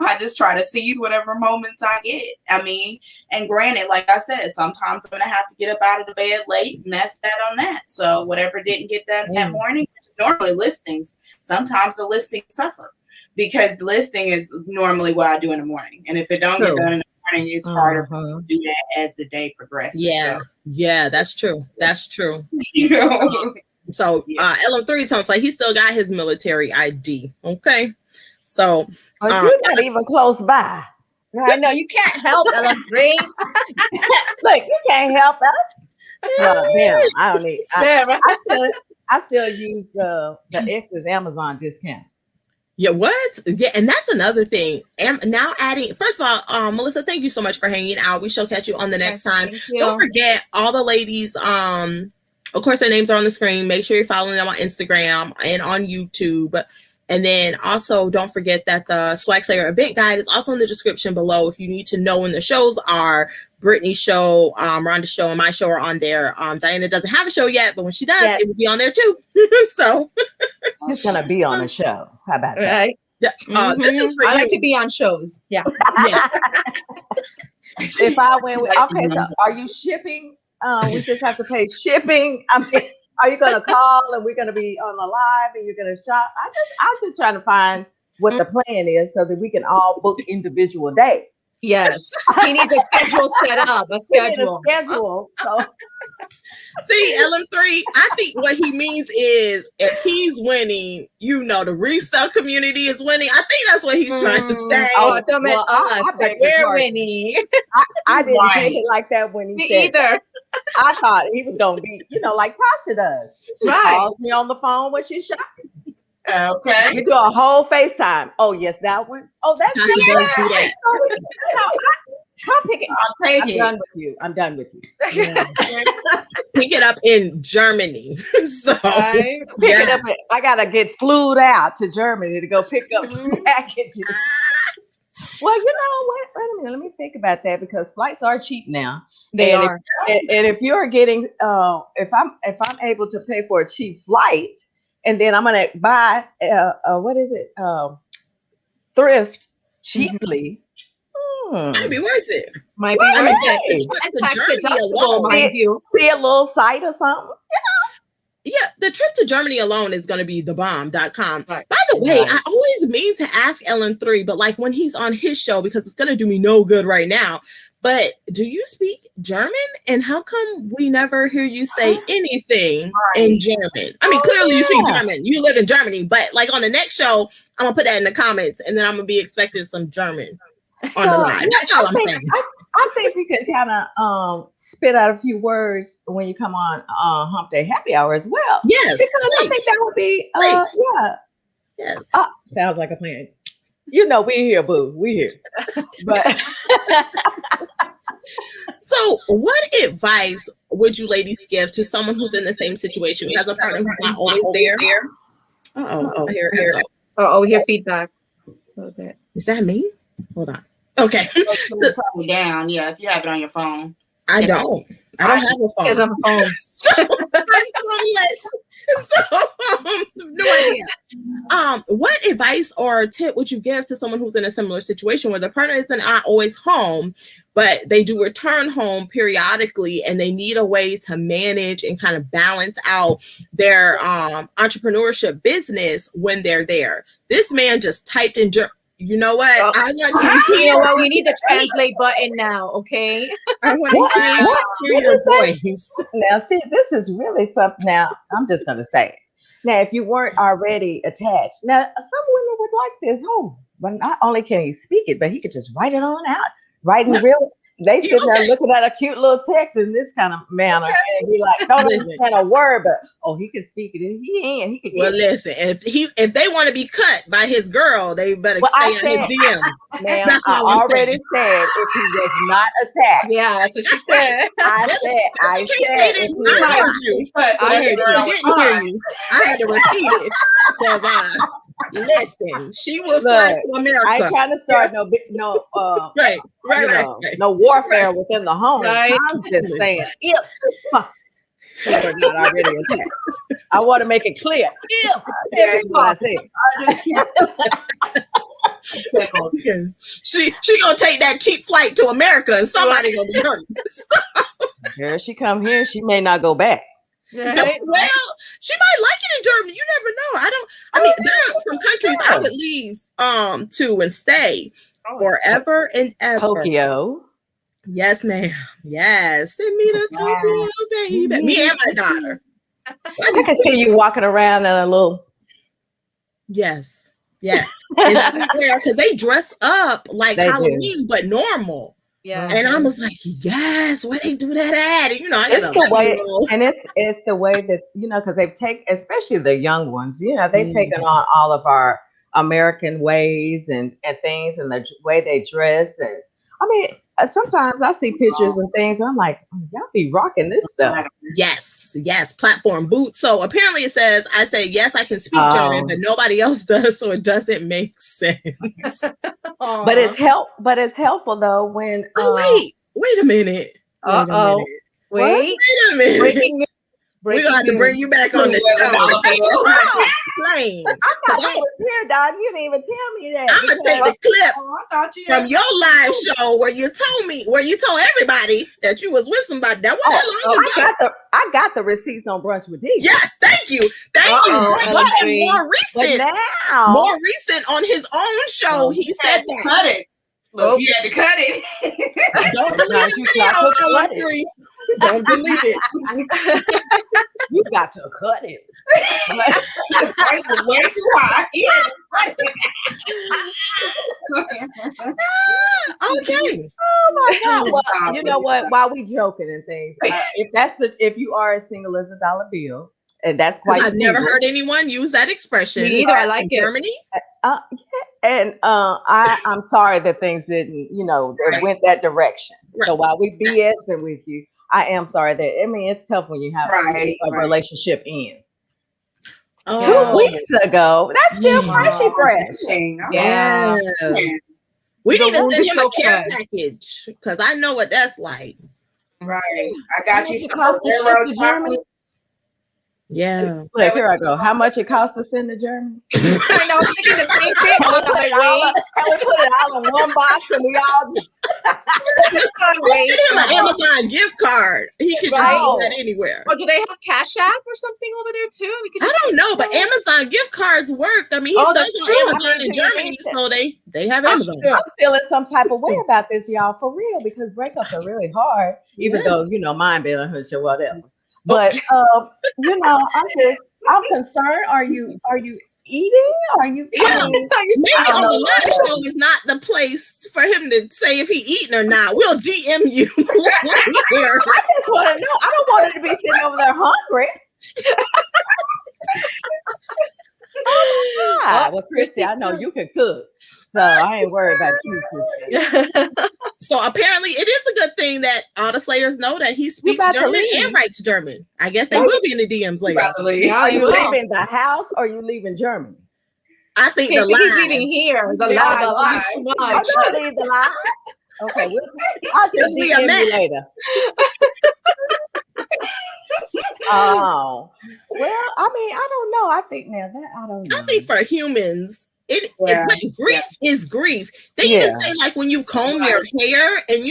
I just try to seize whatever moments I get. I mean, and granted, like I said, sometimes I'm going to have to get up out of the bed late, and that's that on that. So whatever didn't get done that morning, normally listings, sometimes the listings suffer. because listing is normally what I do in the morning. And if it don't get done in the morning, it's harder for me to do that as the day progresses. Yeah. So. Yeah, that's true. That's true. You know? So LM3 tells like he still got his military ID. Okay. So you're not even close by. I know you can't help LM3. Look, you can't help us. Well, damn, I don't need. I still use the X's Amazon discount. Yeah, what? Yeah, and that's another thing. Now adding, first of all, Melissa, thank you so much for hanging out. We shall catch you on the next time. Don't forget, all the ladies, of course, their names are on the screen. Make sure you're following them on Instagram and on YouTube. And then also don't forget that the Swagslayer event guide is also in the description below. If you need to know when the shows are, Brittany's show, Rhonda's show, and my show are on there. Diana doesn't have a show yet, but when she does, it will be on there too. So it's gonna be on the show. How about that? Right. Yeah. This is for I you. like to be on shows. Yeah. Yes. If I win, okay. So are you shipping? We just have to pay shipping. I mean, are you gonna call and we're gonna be on the live and you're gonna shop? I'm just trying to find what the plan is so that we can all book individual days. Yes, he needs a schedule set up. A schedule. So see, LM3. I think what he means is if he's winning, you know, the resale community is winning. I think that's what he's trying to say. Oh, don't mean us, but we're winning. I didn't take it like that when he said either. I thought he was gonna be, you know, like Tasha does. She calls me on the phone when she's shopping. Okay. We do a whole FaceTime. Oh, yes, that one. Oh, that's good. I'll pick it. I'll take it. I'm done with you. Yeah. Pick it up in Germany. So pick it up. I gotta get flued out to Germany to go pick up some packages. Well, you know what? Wait a minute. Let me think about that because flights are cheap now. They are. And if you're getting, if I'm able to pay for a cheap flight, and then I'm gonna buy what is it? Thrift cheaply. Might be worth it. Might be worth it. And tax deductible, mind you. See a little site or something, Yeah, the trip to Germany alone is going to be thebomb.com. By the way, I always mean to ask LM3, but like when he's on his show, because it's going to do me no good right now. But do you speak German? And how come we never hear you say anything in German? I mean, clearly you speak German. You live in Germany. But like on the next show, I'm going to put that in the comments. And then I'm going to be expecting some German on the line. That's all I'm saying. I think you can kind of spit out a few words when you come on Hump Day Happy Hour as well. Yes. Because I think that would be, Yes. Sounds like a plan. You know, we here, boo. We here. But so what advice would you ladies give to someone who's in the same situation, who has a partner who's not always there? We hear feedback. A little bit. Is that me? Hold on. Okay. Probably down. Yeah, if you have it on your phone. I don't have a phone. It's on the phone. I'm homeless. So no idea. What advice or tip would you give to someone who's in a similar situation where the partner isn't not always home, but they do return home periodically and they need a way to manage and kind of balance out their entrepreneurship business when they're there? This man just typed in you know what? I want to hear. You know what? We need the translate button now, okay? I want to hear your voice. Now, see, this is really something. Now, I'm just going to say it. Now, if you weren't already attached, now, some women would like this. Oh, but not only can he speak it, but he could just write it on out. Writing real. They sit there looking at a cute little text in this kind of manner and be like, don't understand a word, but he can speak it. He can. Well, listen, if they want to be cut by his girl, they better stay on his DMs. Ma'am, I already said if he was not attacked. Yeah, that's what she said. I said. I heard you. I didn't hear you. I had to repeat it because listen, she will fly to America. I ain't trying to start no warfare within the home. Right. I'm just saying, if not already attacked. I want to make it clear. That's what I said. She gonna take that cheap flight to America, and somebody gonna be hurt. Here she come here. She may not go back. Right? Well, she might like it in Germany. You never know. I mean, there are some countries I would leave to and stay forever and ever. Tokyo. Yes, ma'am. Yes. Send me to Tokyo, baby. Me and my daughter. I can see you walking around in a little. Yes. Yeah. Because they dress up like Halloween, but normal. Yeah. And I was like, yes, where they do that at? And, you know, I got It's the way, and it's the way that, you know, because they've taken, especially the young ones, you know, they've taken on all of our American ways and things, and the way they dress. And I mean, sometimes I see pictures and things, and I'm like, oh, y'all be rocking this stuff. Yes, platform boots. So apparently it says, I say, yes, I can speak German, but nobody else does, so it doesn't make sense. But it's helpful though when. Wait a minute. Wait a minute. We're going to have to bring you back on the show. I thought I was here, dog. You didn't even tell me that. I'm gonna take the clip from your live show where you told everybody that you was with somebody. That wasn't long ago. I got the receipts on Brunch with Diva. Yeah, thank you. More recent on his own show, he said that. Cut it. Look, he had to cut it. Don't delete the video. Don't delete it. You got to cut it. The price was way too high. He had to cut it. Okay. Oh my God. Well, you know what? While we joking and things, if you are as single as a dollar bill, and that's quite. I've never heard anyone use that expression. Me either. I like it. Germany. And I'm sorry that things didn't, went that direction. Right. So while we BSing with you, I am sorry that, it's tough when you have a relationship ends. 2 weeks ago, that's still fresh. Yeah. We need to send him a care package because I know what that's like. Right. I got you some railroad chocolate. Yeah. Look, here I go. How much it costs to send to Germany? I know, I'm thinking the same thing. And we put it all in one box and we all just send him an Amazon gift card. He could just do that anywhere. Or do they have Cash App or something over there too? I don't know, but Amazon gift cards work. I mean, he's on Amazon in Germany, so they have Amazon. I'm feeling some type of way about this, y'all, for real, because breakups are really hard, even though, mine being a or whatever. But I'm concerned. Are you eating? Are you eating? Maybe on the live show is not the place for him to say if he eating or not. We'll DM you. I just want to know. I don't want him to be sitting over there hungry. Oh my God. Well, Christy, I know you can cook, so I ain't worried about you, Christy. So apparently it is a good thing that all the Slayers know that he speaks German and writes German. I guess they will be in the DMs later. Are you leaving the house or are you leaving Germany? I think he's live. leaving here. The live. I'm gonna leave the live. Okay, I'll just DM you later. Oh, well, I don't know. I think now that I don't know. I think for humans, grief is grief. They even say, like, when you comb your hair and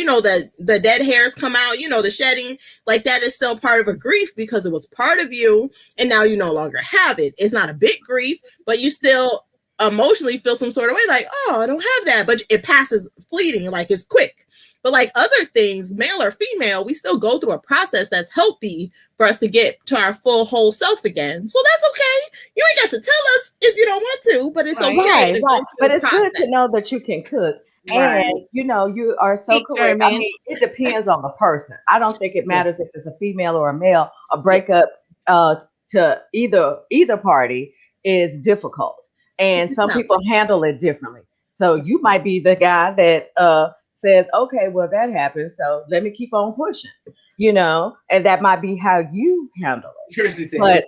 the dead hairs come out, the shedding, like that is still part of a grief because it was part of you and now you no longer have it. It's not a big grief, but you still emotionally feel some sort of way, like, oh, I don't have that, but it passes fleeting, like it's quick. But like other things, male or female, we still go through a process that's healthy for us to get to our full whole self again. So that's okay. You ain't got to tell us if you don't want to, but it's okay. Right. But it's good to know that you can cook. Right. And you are so correct. I mean, it depends on the person. I don't think it matters if it's a female or a male. A breakup to either party is difficult. And some people handle it differently. So you might be the guy that says, okay, well, that happened, so let me keep on pushing, and that might be how you handle it. But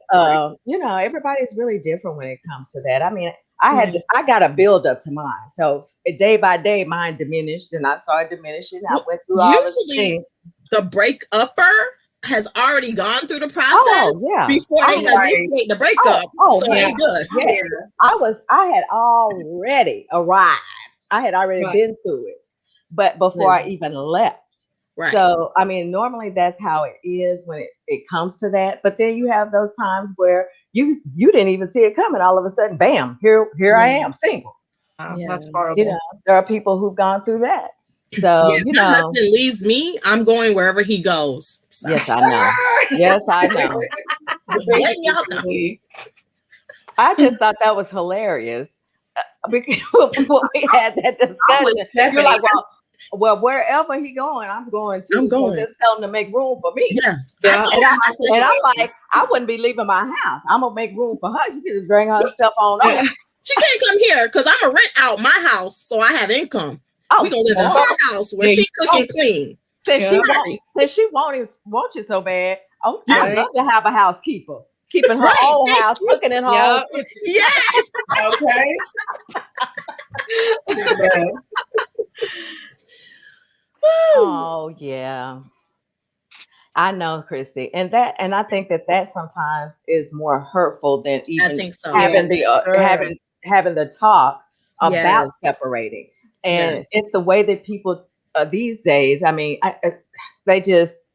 everybody's really different when it comes to that. I mean, I got a build up to mine. So day by day, mine diminished, and I started diminishing. I went through all the things. The break-upper has already gone through the process before they initiate the breakup. So they're good. Yes. I had already arrived. I had already been through it. But before I even left. Right. So, I mean, normally that's how it is when it comes to that. But then you have those times where you didn't even see it coming. All of a sudden, bam, here I am, single. That's horrible. You know, there are people who've gone through that. So, if my husband leaves me, I'm going wherever he goes. So. Yes, I know. Yes, I know. I just thought that was hilarious because when we had that discussion, you're like, well, wherever he going, I'm going too. I'm going. So just tell him to make room for me. Yeah. And I'm like, I wouldn't be leaving my house. I'm gonna make room for her. She can just bring herself on over. She can't come here because I'm gonna rent out my house so I have income. We gonna live in her house where she cook and clean. Since she wants you so bad, I'd love to have a housekeeper. Keeping her own house, cooking in her own. Yes. Okay. Oh yeah, I know, Christy, and I think that sometimes is more hurtful than even having the talk about separating. And it's the way that people these days. I mean, they just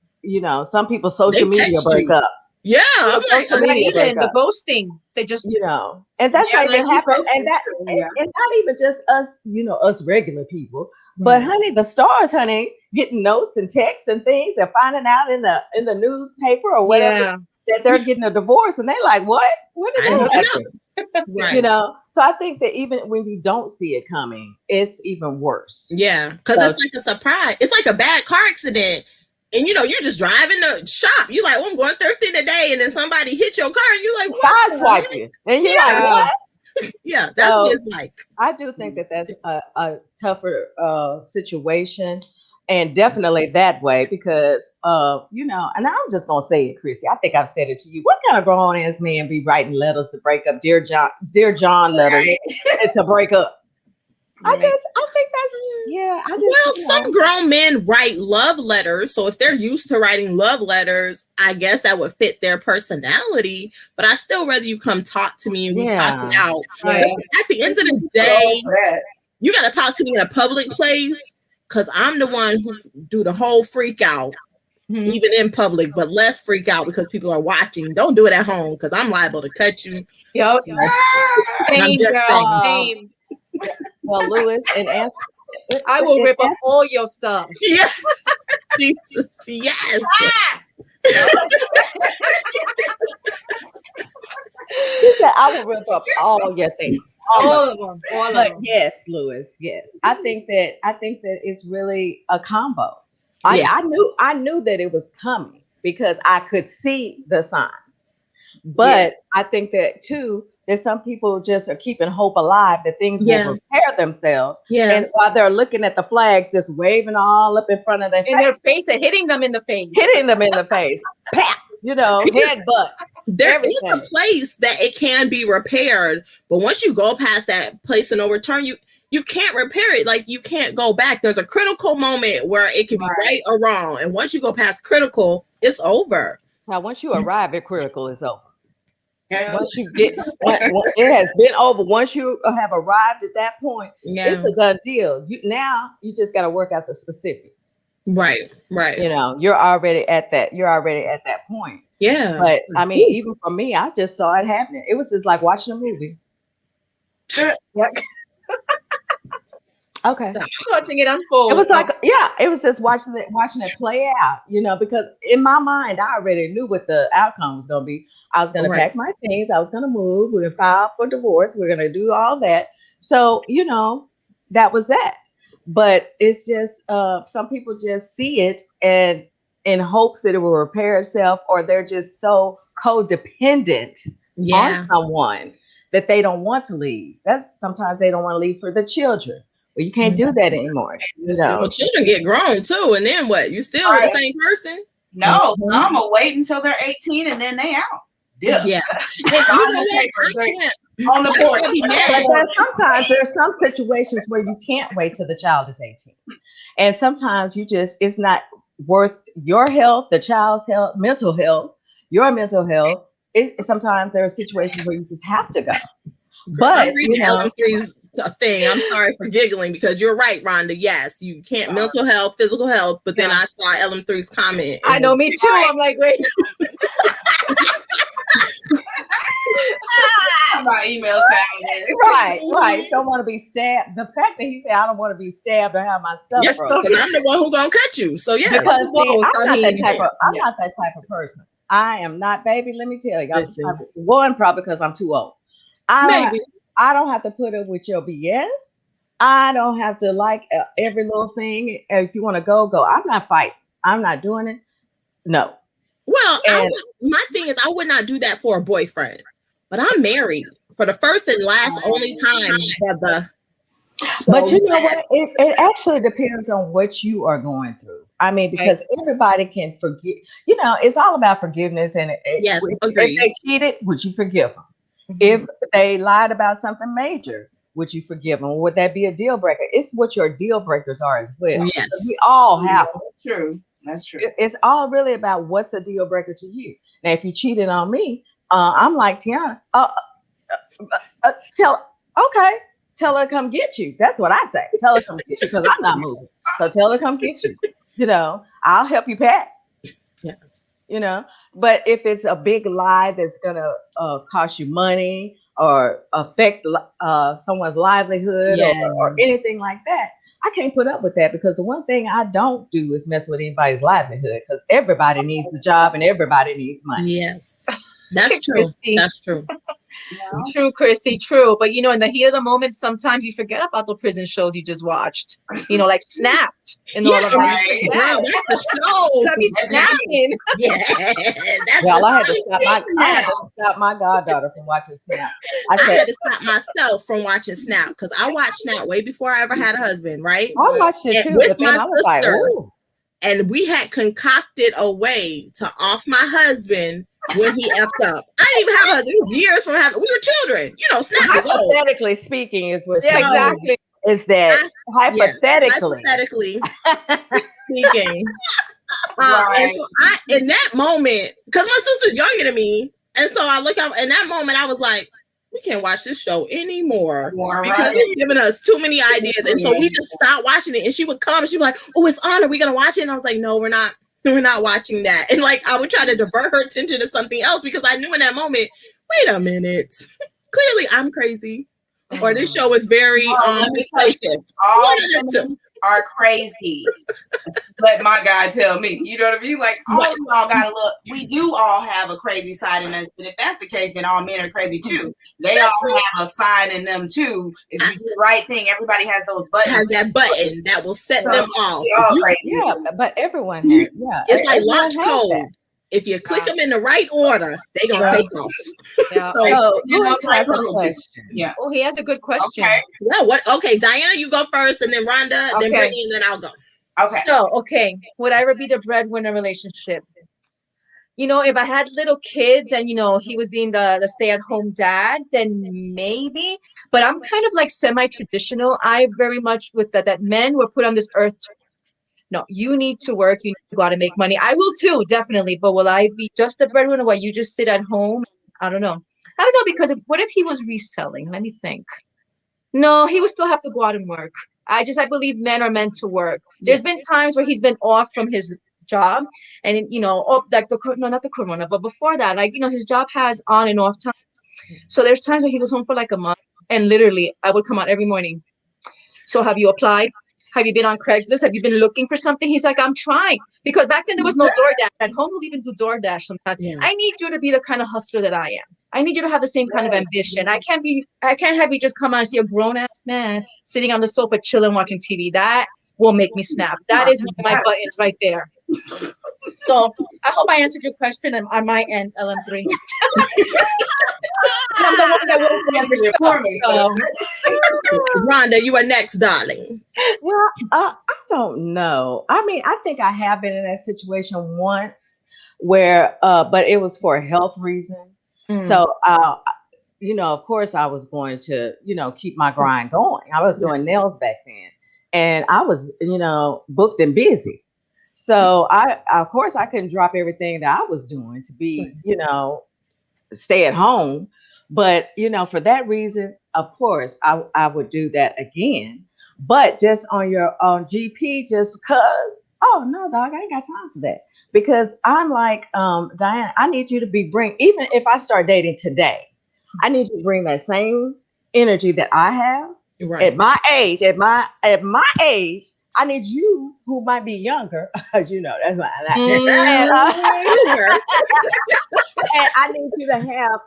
some people social media break up. Yeah, I'm like, the ghosting. They just and that's how it happens. And that it's not even just us, us regular people, but honey, the stars, honey, getting notes and texts and things and finding out in the newspaper or whatever that they're getting a divorce, and they're like, what? When did that happen? Right. So I think that even when you don't see it coming, it's even worse. Yeah, because it's like a surprise. It's like a bad car accident. And you're just driving the shop. You're like, oh, I'm going thrifting today, and then somebody hit your car, and you're like, what? Sideswipe you, and you're like, what? Yeah, that's what it's like. I do think that that's a tougher situation, and definitely that way because and I'm just gonna say it, Christy. I think I've said it to you. What kind of grown ass man be writing letters to break up, dear John letters to break up? I think that's some grown men write love letters. So if they're used to writing love letters, I guess that would fit their personality. But I still rather you come talk to me and we talk it out. Right. At the end of the day, you got to talk to me in a public place because I'm the one who do the whole freak out, even in public, but less freak out because people are watching. Don't do it at home because I'm liable to cut you. Yep. I'm just saying. Well, Lewis, and answer. I will rip up all your stuff. Yes. Jesus. Yes. She said, I will rip up all your things. All of them. Yes, Lewis. Yes. I think that it's really a combo. I knew that it was coming because I could see the signs. But I think that too, that some people just are keeping hope alive that things will repair themselves. Yeah. And while they're looking at the flags, just waving all up in front of their face and hitting them in the face. Pat, headbutt. There is a place that it can be repaired, but once you go past that place of no return, you can't repair it. Like you can't go back. There's a critical moment where it can be right or wrong. And once you go past critical, it's over. Now, once you arrive at critical, it's over. Once you it has been over. Once you have arrived at that point, it's a done deal. You just got to work out the specifics. Right. You're already at that point. Yeah. But I mean, even for me, I just saw it happening. It was just like watching a movie. Okay. Watching it unfold. It was like, it was just watching it play out, because in my mind, I already knew what the outcome was going to be. I was going to pack my things. I was going to move. We're going to file for divorce. We're going to do all that. So, that was that. But it's just, some people just see it and in hopes that it will repair itself, or they're just so codependent on someone that they don't want to leave. Sometimes they don't want to leave for the children. Well, you can't do that anymore. Well, children get grown too, and then what? You still the same person? No, I'm gonna wait until they're 18 and then they out. Yeah. On the board. Sometimes there's some situations where you can't wait till the child is 18, and sometimes it's not worth your health, the child's health, mental health, your mental health. Sometimes there are situations where you just have to go. But I'm reading Ellen Free's a thing. I'm sorry for giggling because you're right, Rhonda. Yes, you can't mental health, physical health. But then I saw LM3's comment. I know, me too. I'm like, wait. My email right. Don't want to be stabbed. The fact that he said, I don't want to be stabbed or have my stuff broken. Because I'm the one who's gonna cut you. So yeah. Because I'm not that type of person. I am not, baby. Let me tell you. One, probably because I'm too old. I don't have to put up with your BS. I don't have to like every little thing. If you want to go. I'm not fighting. I'm not doing it. No. Well, my thing is, I would not do that for a boyfriend. But I'm married for the first and last only time ever. But you know what? It actually depends on what you are going through. I mean, because everybody can forgive. You know, it's all about forgiveness. And yes, if they cheated, would you forgive them? Mm-hmm. If they lied about something major, would you forgive them? Would that be a deal breaker? It's what your deal breakers are as well. Yes, we all have them. That's true. That's true. It's all really about what's a deal breaker to you. Now, if you cheated on me, I'm like, Tiana, tell her to come get you. That's what I say. Tell her to come get you because I'm not moving. So tell her to come get you. You know, I'll help you pack. Yes. You know, but if it's a big lie that's going to cost you money or affect someone's livelihood or anything like that, I can't put up with that because the one thing I don't do is mess with anybody's livelihood because everybody needs the job and everybody needs money. Yes. That's true. That's true. Yeah. True, Christy, true. But you know, in the heat of the moment, sometimes you forget about the prison shows you just watched. You know, like Snapped and all of that. Right. Yeah, that's the show. That'd be snapping. Yeah. I had to stop my goddaughter from watching Snap. I had to stop myself from watching Snap because I watched Snap way before I ever had a husband, right? I watched it too, with my sister. Like, and we had concocted a way to off my husband when he effed up. I didn't even have a husband. It was years from having. We were children. You know, Snap is old. Hypothetically speaking is what exactly. Is that hypothetically speaking. And so in that moment, because my sister's younger than me, and so I look up in that moment, I was like, we can't watch this show anymore because it's giving us too many ideas. And so we just stopped watching it. And she would come and she'd be like, oh, it's on. Are we going to watch it? And I was like, no, we're not. We're not watching that. And like, I would try to divert her attention to something else because I knew in that moment, wait a minute, clearly I'm crazy. Or this show is very persuasive. All of them are crazy. Let my guy tell me. You know what I mean? Like all of y'all got a little. We do all have a crazy side in us, but if that's the case, then all men are crazy too. They all have a side in them too. If you do the right thing, everybody has those buttons. Has that button that will set them off. Yeah, but everyone has. Yeah, it's like launch code. If you click them in the right order, they gonna take off. Yeah. So who has a question? Yeah. Oh, he has a good question. Okay. Yeah. What? Okay, Diana, you go first, and then Rhonda, then Brittany, and then I'll go. Okay. So, would I ever be the breadwinner relationship? You know, if I had little kids and, you know, he was being the stay-at-home dad, then maybe. But I'm kind of like semi-traditional. I very much with that men were put on this earth. No, you need to work. You need to go out and make money. I will too, definitely. But will I be just a breadwinner while you just sit at home? I don't know. Because what if he was reselling? Let me think. No, he would still have to go out and work. I believe men are meant to work. There's been times where he's been off from his job and, you know, not the corona, but before that, like, you know, his job has on and off times. So there's times where he was home for like a month and literally I would come out every morning. So have you applied? Have you been on Craigslist? Have you been looking for something? He's like, I'm trying. Because back then there was no DoorDash. At home, we'll even do DoorDash sometimes. Yeah. I need you to be the kind of hustler that I am. I need you to have the same kind of ambition. I can't have you just come out and see a grown-ass man sitting on the sofa chilling watching TV. That will make me snap. That is my buttons right there. So I hope I answered your question on my end, LM3. I'm the one that wouldn't understand for me. Rhonda, you are next, darling. Well, I don't know. I mean, I think I have been in that situation once where, but it was for a health reason. So, you know, of course I was going to, you know, keep my grind going. I was doing nails back then and I was, you know, booked and busy. So of course I couldn't drop everything that I was doing to be, you know, stay at home. But for that reason, of course, I would do that again. But just on your own GP, just cause, oh no, dog, I ain't got time for that. Because I'm like, Diana, I need you to even if I start dating today, I need you to bring that same energy that I have at my age. At my age, I need you, who might be younger, as that's why. And I need you to have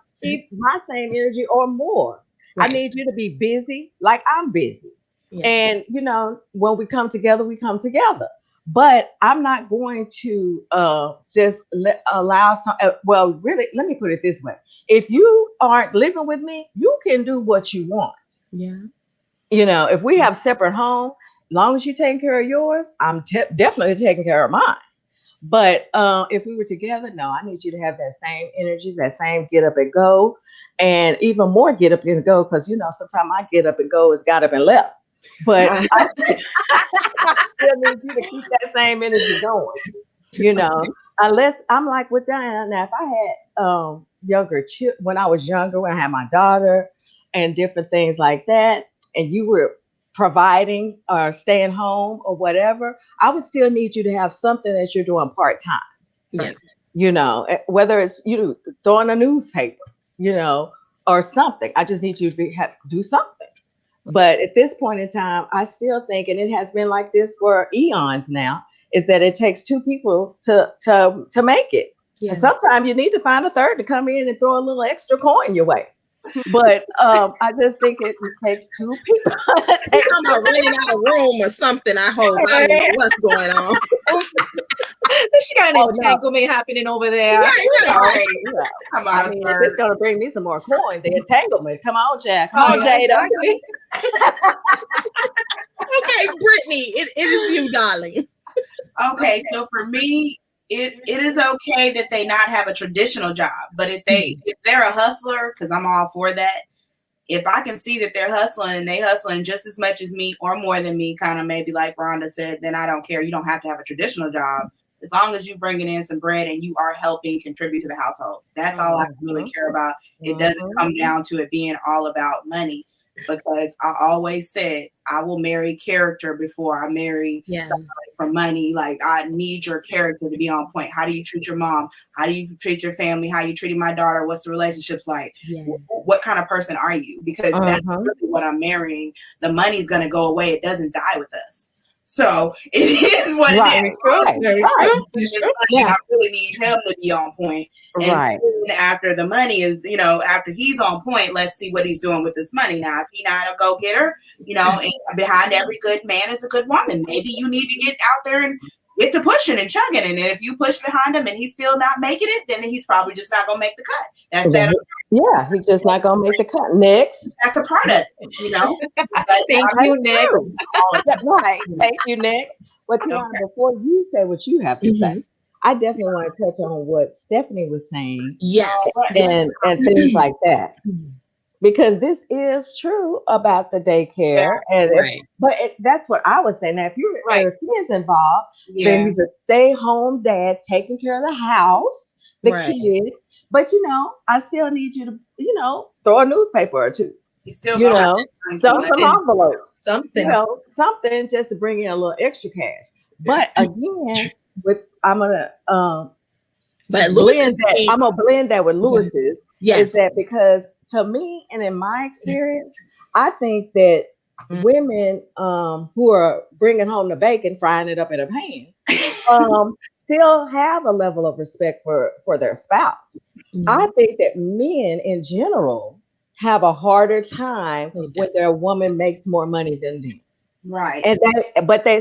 my same energy or more. Right. I need you to be busy like I'm busy. Yeah. And, when we come together, we come together. But I'm not going to just allow some. Well, really, let me put it this way. If you aren't living with me, you can do what you want. Yeah. If we have separate homes, as long as you're taking care of yours, I'm definitely taking care of mine. But if we were together, no, I need you to have that same energy, that same get up and go, and even more get up and go, because sometimes my get up and go is got up and left. But I still need you to keep that same energy going. Unless I'm like with Diana. Now, if I had younger children, when I was younger, when I had my daughter and different things like that, and you were providing or staying home or whatever, I would still need you to have something that you're doing part-time. Yeah. Whether it's throwing a newspaper, or something. I just need you to do something. But at this point in time, I still think, and it has been like this for eons now, is that it takes two people to make it. Yeah. And sometimes you need to find a third to come in and throw a little extra coin your way. But I just think it takes two people. I'm not running out of room or something. I hope. I don't know what's going on. She got an entanglement happening over there. Right. It's going to bring me some more coins. The entanglement. Come on, Jack. Come on, Jada. Exactly. Okay, Brittany, it is you, darling. Okay, so for me, it is okay that they not have a traditional job, but if they're a hustler, because I'm all for that. If I can see that they're hustling and they hustling just as much as me or more than me, kind of maybe like Rhonda said, then I don't care. You don't have to have a traditional job. As long as you bringing in some bread and you are helping contribute to the household. That's all I really care about. It doesn't come down to it being all about money, because I always said I will marry character before I marry somebody for money. Like, I need your character to be on point. How do you treat your mom? How do you treat your family? How you treating my daughter? What's the relationships like? Yeah. What kind of person are you? Because that's really what I'm marrying. The money's going to go away. It doesn't die with us. So it is what it is. Very true. I really need him to be on point. And after the money is, after he's on point, let's see what he's doing with this money. Now, if he's not a go-getter, and behind every good man is a good woman. Maybe you need to get out there and get to pushing and chugging. And then if you push behind him and he's still not making it, then he's probably just not going to make the cut. That's that. Yeah, he's just not going to make the cut. Next. That's a part of it, Thank you, Nick. Right. Thank you, Nick. But Tiana, before you say what you have to say, I definitely want to touch on what Stephanie was saying. Yes. And things like that. Because this is true about the daycare. That's what I was saying. Now, if your kids involved, then he's a stay-home dad taking care of the house, the kids. But, I still need you to, throw a newspaper or two. You still some envelopes. Something. Something just to bring in a little extra cash. But again, I'm going to blend that with Lewis's. Yes. Is that because to me, and in my experience, I think that women who are bringing home the bacon, frying it up in a pan, still have a level of respect for their spouse. I think that men in general have a harder time when their woman makes more money than them. Right. And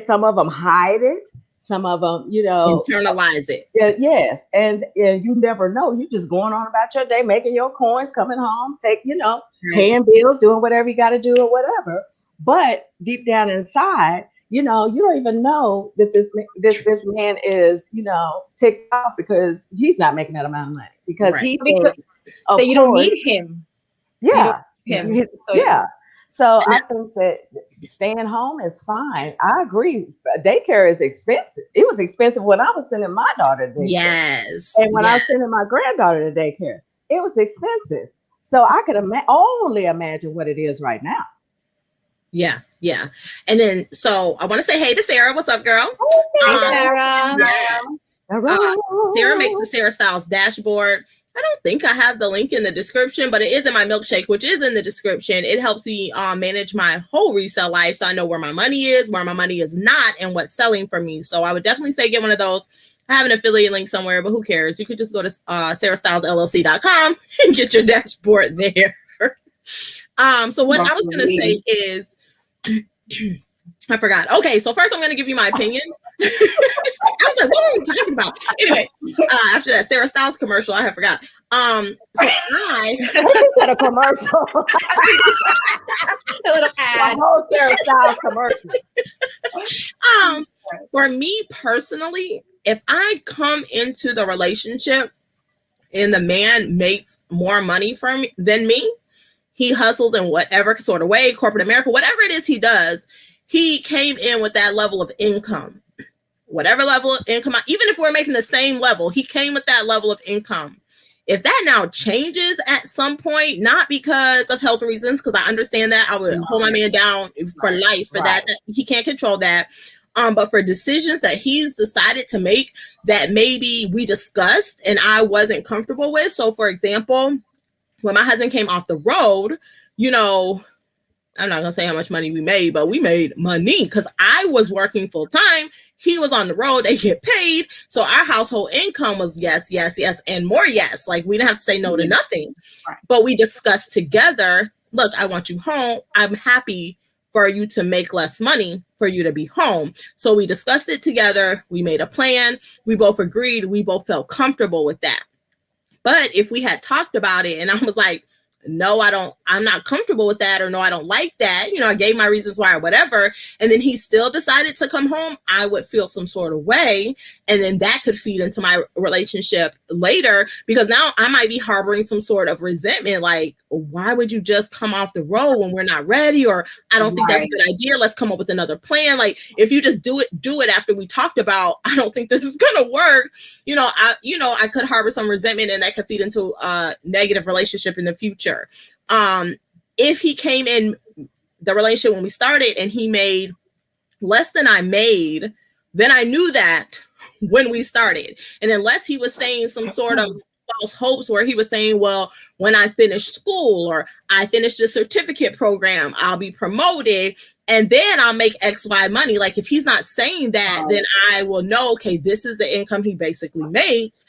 some of them hide it. Some of them, internalize it. Yes. And you never know. You're just going on about your day, making your coins, coming home, paying bills, doing whatever you got to do or whatever. But deep down inside, you don't even know that this man is, ticked off because he's not making that amount of money because you don't need him. Yeah. So I think that staying home is fine. I agree. Daycare is expensive. It was expensive when I was sending my daughter to daycare. Yes. And when I was sending my granddaughter to daycare, it was expensive. So I could only imagine what it is right now. Yeah. And then, so I want to say hey to Sarah. What's up, girl? Hey, Sarah. Yes. Sarah makes the Sarah Styles dashboard. I don't think I have the link in the description, but it is in my milkshake, which is in the description. It helps me manage my whole resale life, so I know where my money is, where my money is not, and what's selling for me. So I would definitely say get one of those. I have an affiliate link somewhere, but who cares? You could just go to sarahstylesllc.com and get your dashboard there. So what I was going to say is, I forgot. Okay, so first I'm going to give you my opinion. I was like, what are we talking about? Anyway, after that Sarah Styles commercial, I have forgot. So I a commercial. A little ad. The whole Sarah Styles commercial. For me personally, if I come into the relationship and the man makes more money than me, he hustles in whatever sort of way, corporate America, whatever it is he does, he came in with that level of income. Whatever level of income, even if we're making the same level, he came with that level of income. If that now changes at some point, not because of health reasons, because I understand that, I would hold my man down for life for that. He can't control that. But for decisions that he's decided to make that maybe we discussed and I wasn't comfortable with. So for example, when my husband came off the road, you know, I'm not going to say how much money we made, but we made money because I was working full time. He was on the road. They get paid. So our household income was yes, and more yes. Like we didn't have to say no to nothing. But we discussed together, look, I want you home. I'm happy for you to make less money for you to be home. So we discussed it together. We made a plan. We both agreed. We both felt comfortable with that. But if we had talked about it and I was like, no, I'm not comfortable with that, or no, I don't like that. You know, I gave my reasons why or whatever. And then he still decided to come home, I would feel some sort of way. And then that could feed into my relationship later, because now I might be harboring some sort of resentment. Like, why would you just come off the road when we're not ready? Or I don't think that's a good idea. Let's come up with another plan. Like if you just do it after we talked about, I don't think this is going to work. I could harbor some resentment and that could feed into a negative relationship in the future. If he came in the relationship when we started and he made less than I made, then I knew that when we started. And unless he was saying some sort of false hopes where he was saying, well, when I finish school or I finish the certificate program, I'll be promoted and then I'll make XY money. Like if he's not saying that, then I will know, okay, this is the income he basically makes.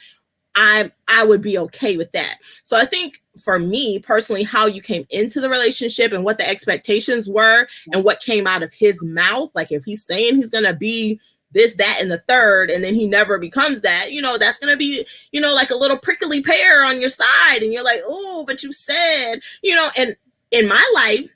I would be okay with that. So I think for me personally, how you came into the relationship and what the expectations were and what came out of his mouth, like if he's saying he's going to be this, that, and the third, and then he never becomes that, that's going to be, like a little prickly pear on your side. And you're like, oh, but you said, and in my life,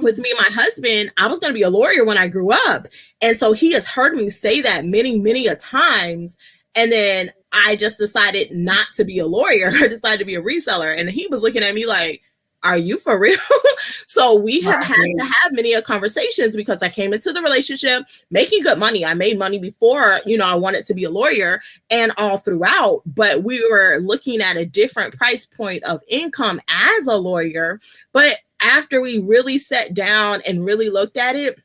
with me and my husband, I was going to be a lawyer when I grew up. And so he has heard me say that many, many a times. And then I just decided not to be a lawyer. I decided to be a reseller. And he was looking at me like, are you for real? So we have had to have many conversations because I came into the relationship making good money. I made money before, I wanted to be a lawyer and all throughout, but we were looking at a different price point of income as a lawyer. But after we really sat down and really looked at it,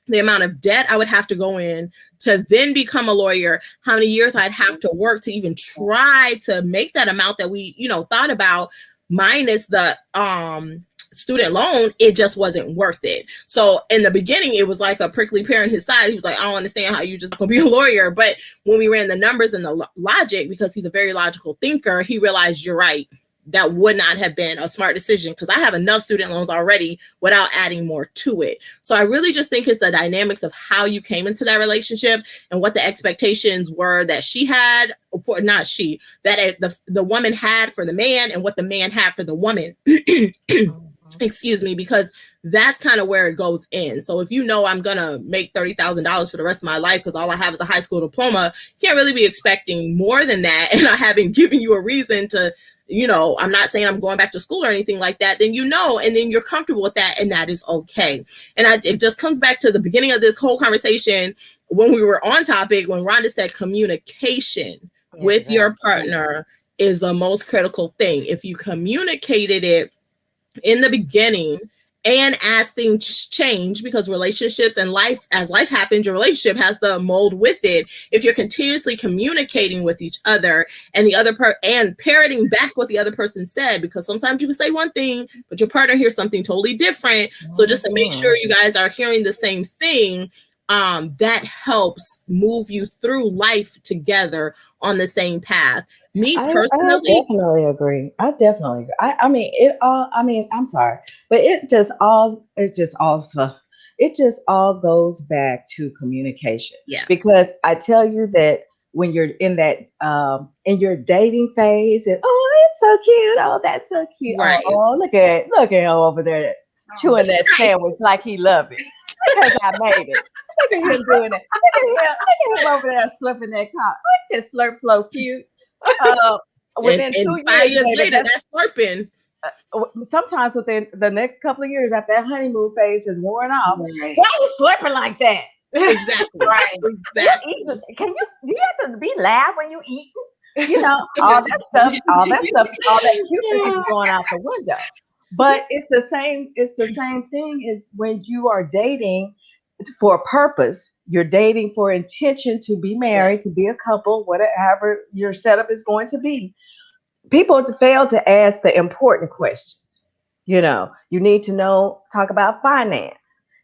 the amount of debt I would have to go in to then become a lawyer, how many years I'd have to work to even try to make that amount that we, thought about, minus the student loan, it just wasn't worth it. So in the beginning, it was like a prickly pear on his side. He was like, I don't understand how you just gonna be a lawyer. But when we ran the numbers and the logic, because he's a very logical thinker, he realized you're right. That would not have been a smart decision because I have enough student loans already without adding more to it. So I really just think it's the dynamics of how you came into that relationship and what the expectations were that she had for, not she, that the woman had for the man and what the man had for the woman. Excuse me, because that's kind of where it goes in. So if I'm going to make $30,000 for the rest of my life because all I have is a high school diploma, you can't really be expecting more than that. And I haven't given you a reason to, I'm not saying I'm going back to school or anything like that, then and then you're comfortable with that, and that is okay. And it just comes back to the beginning of this whole conversation when we were on topic, when Rhonda said communication with your partner is the most critical thing. If you communicated it in the beginning. And as things change, because relationships and life, as life happens, your relationship has to mold with it. If you're continuously communicating with each other and the other and parroting back what the other person said, because sometimes you can say one thing, but your partner hears something totally different. So just to make sure you guys are hearing the same thing, that helps move you through life together on the same path. Me personally, I definitely agree. I mean, it all, I mean, I'm sorry, but it just all goes back to communication. Yeah. Because I tell you that when you're in that, in your dating phase and, oh, it's so cute. Oh, that's so cute. Right. Oh, look at him over there chewing that sandwich like he loved it. Because I made it. Look at him doing it. Look at him over there slurping that cock. Look, just slurp so cute. Within 2 years, 5 years later, that's slurping. Sometimes within the next couple of years, after that honeymoon phase is worn off, why are you slurping like that? Exactly. Right. Exactly. Do you have to be loud when you eat? You know, all that cuteness is going out the window. But it's the same thing as when you are dating for a purpose. You're dating for intention to be married, to be a couple, whatever your setup is going to be. People fail to ask the important questions. You know, you need to talk about finance.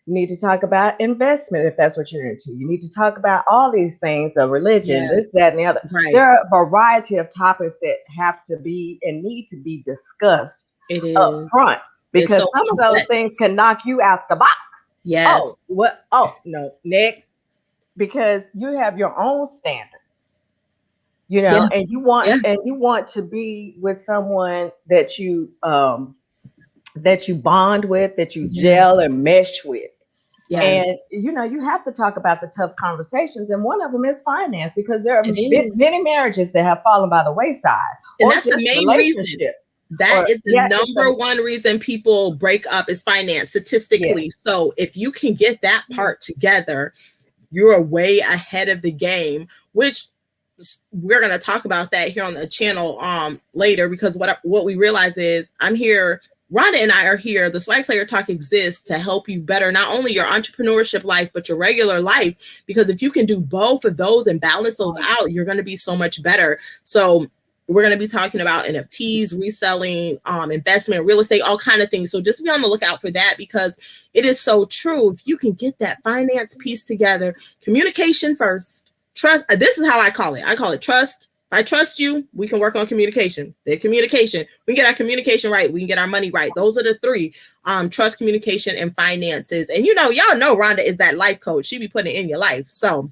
You need to talk about investment if that's what you're into. You need to talk about all these things, the religion, this, that, and the other. Right. There are a variety of topics that have to be and need to be discussed up front, because so some of those things can knock you out the box. Yes. Oh, what? Oh, no. Next, because you have your own standards, you know, and you want to be with someone that you bond with, that you gel and mesh with. Yes. And you know, you have to talk about the tough conversations, and one of them is finance, because there are many marriages that have fallen by the wayside. And that's the main reason. That is the number one reason people break up is finance, statistically. Yes. So if you can get that part together, you're way ahead of the game, which we're going to talk about that here on the channel later, because what we realize is I'm here, Rhonda and I are here. The Swagslayer Talk exists to help you better not only your entrepreneurship life, but your regular life. Because if you can do both of those and balance those out, you're going to be so much better. So we're going to be talking about NFTs, reselling, investment, real estate, all kind of things. So just be on the lookout for that, because it is so true. If you can get that finance piece together, communication first, trust. This is how I call it. I call it trust. If I trust you, we can work on communication. We get our communication right. We can get our money right. Those are the three: trust, communication, and finances. And y'all know Rhonda is that life coach. She be putting it in your life. So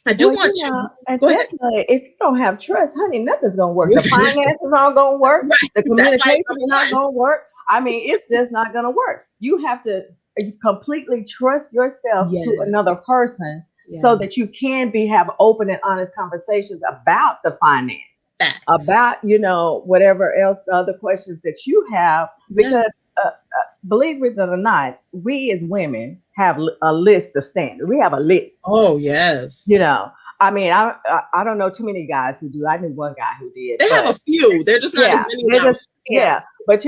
I do want you. Go ahead. If you don't have trust, honey, nothing's gonna work. The finances aren't gonna work. Right. The communication is not gonna work. I mean, it's just not gonna work. You have to completely trust yourself to another person, so that you can have open and honest conversations about the finance, about whatever else, the other questions that you have. Because believe it or not, we as women have a list of standards. We have a list. Oh, yes. You know, I mean, I don't know too many guys who do. I knew one guy who did. They have a few. They're just not as many. But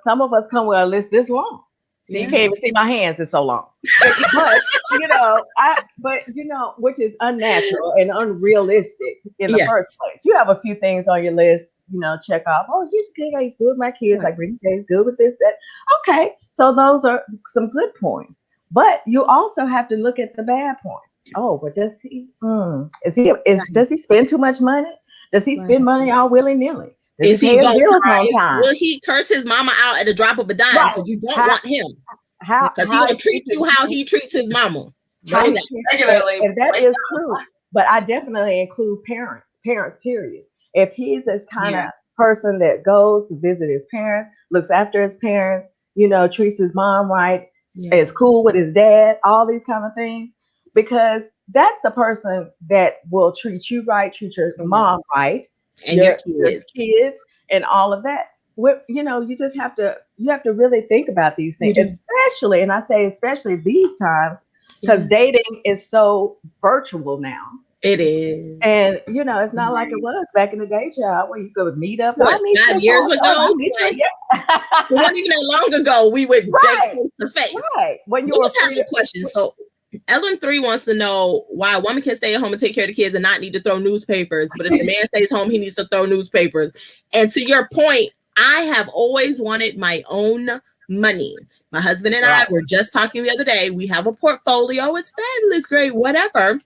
some of us come with a list this long. So you can't even see my hands. It's so long. But which is unnatural and unrealistic in the first place. You have a few things on your list, check off. Oh, he's good. He's good with my kids. Like Brittany said, he's good with this, that. Okay. So those are some good points. But you also have to look at the bad points. Oh, but does he spend too much money? Does he spend money all willy-nilly? Is he going to time? Will he curse his mama out at the drop of a dime? Because you don't want him. Because he'll treat you how he treats his mama. Regularly. And that is true. But I definitely include parents, period. If he's a kind of person that goes to visit his parents, looks after his parents, treats his mom right, is cool with his dad, all these kind of things, because that's the person that will treat you right, treat your mom right, and your kids and all of that. You just have to really think about these things, especially these times, because dating is so virtual now. It is. And you know, it's not like it was back in the day, child, where you could meet up. What, 5 years ago? Like, it wasn't even that long ago. We would date face to face. Right. When you just have a question. So Ellen 3 wants to know why a woman can stay at home and take care of the kids and not need to throw newspapers, but if the man stays home, he needs to throw newspapers. And to your point, I have always wanted my own money. My husband and I were just talking the other day. We have a portfolio. It's fabulous, great, whatever.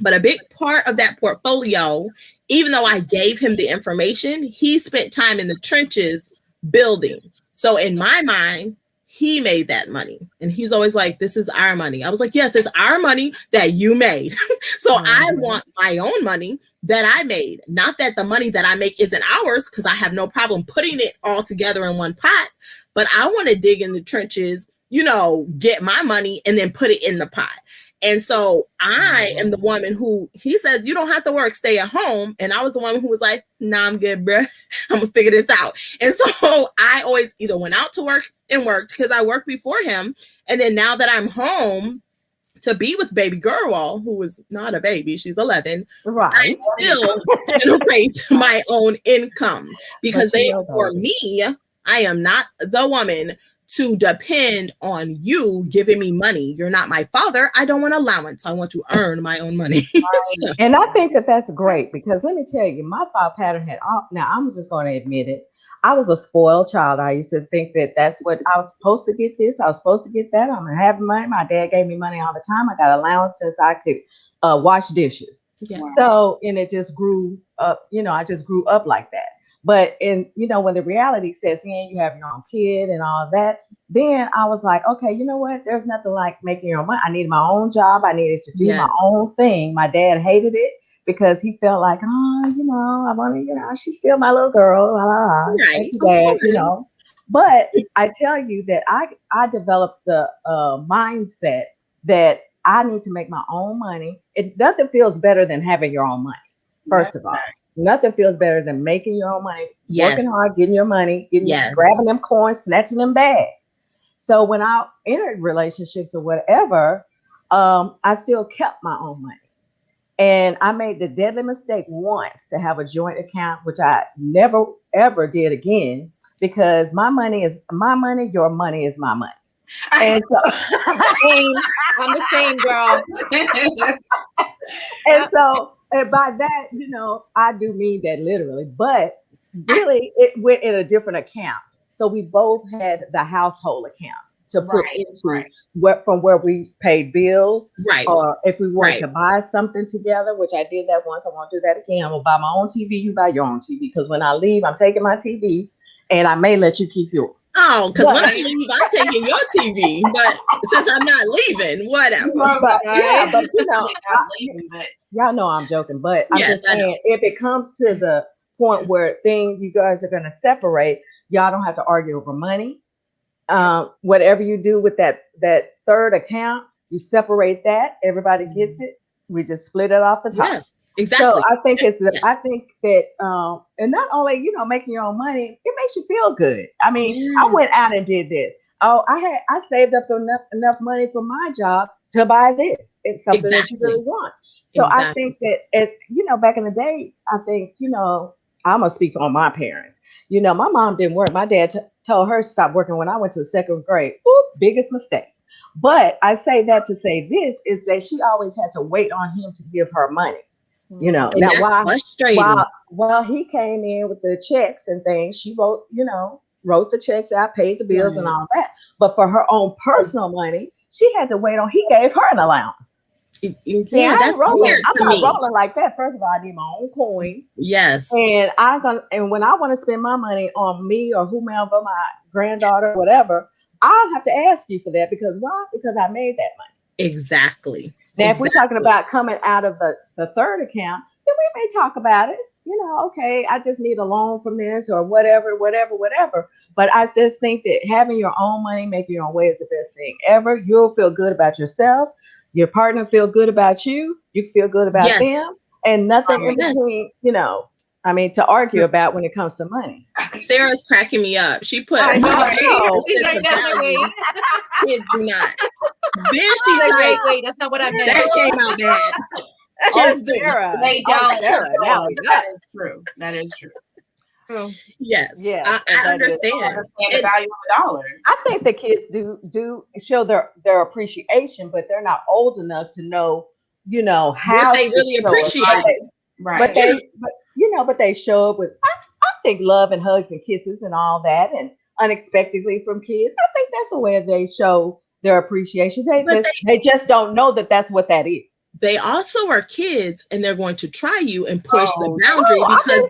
But a big part of that portfolio, even though I gave him the information, he spent time in the trenches building. So in my mind, he made that money. And he's always like, this is our money. I was like, yes, it's our money that you made. So I want my own money that I made. Not that the money that I make isn't ours, because I have no problem putting it all together in one pot. But I want to dig in the trenches, you know, get my money and then put it in the pot. And so I am the woman who, he says, you don't have to work, stay at home. And I was the woman who was like, nah, I'm good, bruh. I'm gonna figure this out. And so I always either went out to work and worked, because I worked before him. And then now that I'm home to be with baby girl, who is not a baby, she's 11, I still generate my own income, because for me, I am not the woman to depend on you giving me money. You're not my father. I don't want allowance. I want to earn my own money. So. And I think that that's great, because let me tell you, my thought pattern had all, now I'm just going to admit it. I was a spoiled child. I used to think that that's what I was supposed to get this. I was supposed to get that. I'm going to have money. My dad gave me money all the time. I got allowance since I could wash dishes. Yeah. So, and it just grew up, you know, I just grew up like that. But in, you know, when the reality sets in, you have your own kid and all of that, then I was like, okay, you know what? There's nothing like making your own money. I needed my own job. I needed to do my own thing. My dad hated it because he felt like, oh, you know, I want to, you know, she's still my little girl. Right. Dad, you know. But I tell you that I developed the mindset that I need to make my own money. Nothing feels better than having your own money, first of all. Nothing feels better than making your own money, working hard, getting your money, grabbing them coins, snatching them bags. So when I entered relationships or whatever, I still kept my own money. And I made the deadly mistake once to have a joint account, which I never, ever did again, because my money is my money, your money is my money. And so I'm the same, girl. And so, and by that, you know, I do mean that literally, but really it went in a different account. So we both had the household account to put into from where we paid bills. Right. Or if we wanted to buy something together, which I did that once, I won't do that again. I'm gonna buy my own TV, you buy your own TV. Because when I leave, I'm taking my TV and I may let you keep yours. Oh, because when I leave, I'm taking your TV, but since I'm not leaving, whatever. But, yeah, but you know, y'all know I'm joking, but I'm just saying, if it comes to the point where you guys are going to separate, y'all don't have to argue over money. Whatever you do with that third account, you separate that. Everybody gets it. We just split it off the top. Yes. Exactly. So I think I think that, and not only, you know, making your own money, it makes you feel good. I mean, I went out and did this. Oh, I saved up enough money for my job to buy this. It's something that you really want. So I think that, you know, back in the day, I think, you know, I'm going to speak on my parents. You know, my mom didn't work. My dad told her to stop working when I went to the second grade. Ooh, biggest mistake. But I say that to say this is that she always had to wait on him to give her money. You know, and now while he came in with the checks and things, she wrote the checks out, paid the bills and all that. But for her own personal money, she had to wait on, he gave her an allowance. Yeah, that's weird to me. I'm not rolling like that. First of all, I need my own coins. Yes. And when I want to spend my money on me or whomever, my granddaughter, whatever, I'll have to ask you for that. Because why? Because I made that money. Exactly. Now, if we're talking about coming out of the third account, then we may talk about it. You know, okay, I just need a loan from this or whatever. But I just think that having your own money, making your own way is the best thing ever. You'll feel good about yourself. Your partner feel good about you. You feel good about them. And nothing in between, you know, I mean, to argue about when it comes to money. Sarah's cracking me up. She put kids do not. Then she's like, wait, that's not what I meant. That came out bad. Kids do. Sarah. They don't. Sarah, now we That is true. That is true. Yes. Yes, I and that is- They understand. understand the value of a dollar. I think the kids do show their appreciation, but they're not old enough to know, how they to really show it. appreciate. But they show up with, I think, love and hugs and kisses and all that, and unexpectedly from kids. I think that's a way they show their appreciation. They just don't know that that's what that is. They also are kids, and they're going to try you and push the boundary because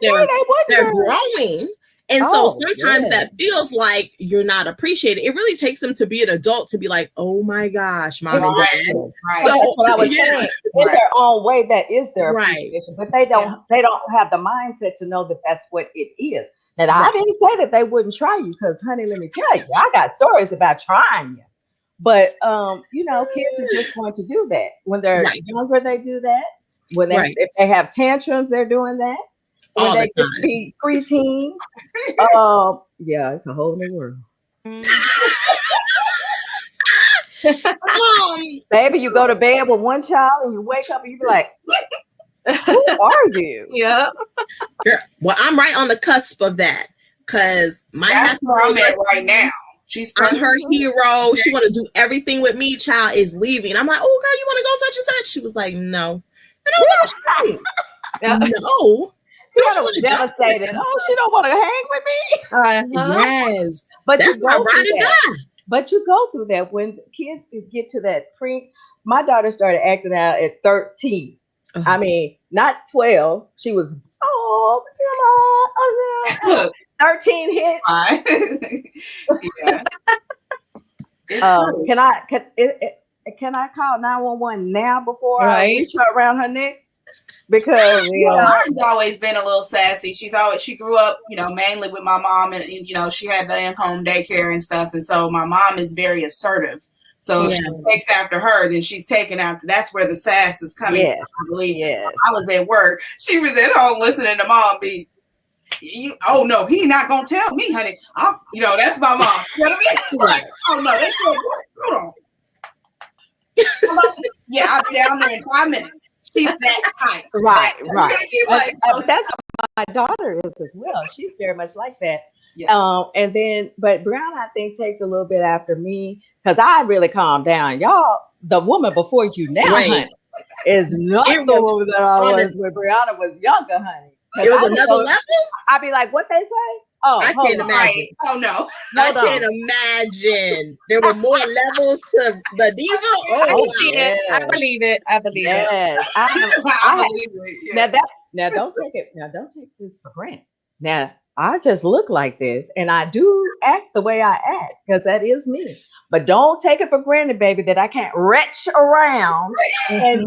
they're growing. And so sometimes that feels like you're not appreciated. It really takes them to be an adult to be like, oh my gosh, mom and dad. So that's what I was saying. In their own way, that is their appreciation, but they don't have the mindset to know that that's what it is. And I didn't say that they wouldn't try you, because honey, let me tell you, I got stories about trying you. But kids are just going to do that. When they're younger, they do that. When if they have tantrums, they're doing that. When they get to be preteens, it's a whole new world. Baby, you go to bed with one child and you wake up and you be like, who are you? Yeah. Girl, well, I'm right on the cusp of that, because that's where I'm at right now. I'm her hero. She want to do everything with me. Child is leaving. I'm like, oh girl, you want to go such and such? She was like, no. And I was like, no. Tiana was devastated. Oh, she don't want to hang with me. Yes, but that's my ride or die. But you go through that when kids get to that my daughter started acting out at 13. I mean, not 12. She was 13 hit. Can I call 911 now before I reach her around her neck? Because mine's always been a little sassy. She grew up, mainly with my mom, and she had the in-home daycare and stuff, and so my mom is very assertive. So if she takes after her, then she's taking after. That's where the sass is coming from, I believe. Yes. I was at work. She was at home listening to mom be, oh no, he not gonna tell me, honey. That's my mom. You know what I mean? Like, oh no, that's what. Hold on. Yeah, I'll be down there in 5 minutes. She's that type. Right. That's how my daughter is as well. She's very much like that. Yeah. But Brown, I think, takes a little bit after me, because I really calmed down. Y'all, the woman before you now, honey, is not the woman that I was when Brianna was younger, honey. It was another level? I'd be like, what they say? Oh, I can't imagine. Oh no, I can't imagine. There were more levels to the diva. I believe it. I believe it. I believe it. Now don't take this for granted. Now I just look like this, and I do act the way I act, because that is me. But don't take it for granted, baby, that I can't retch around and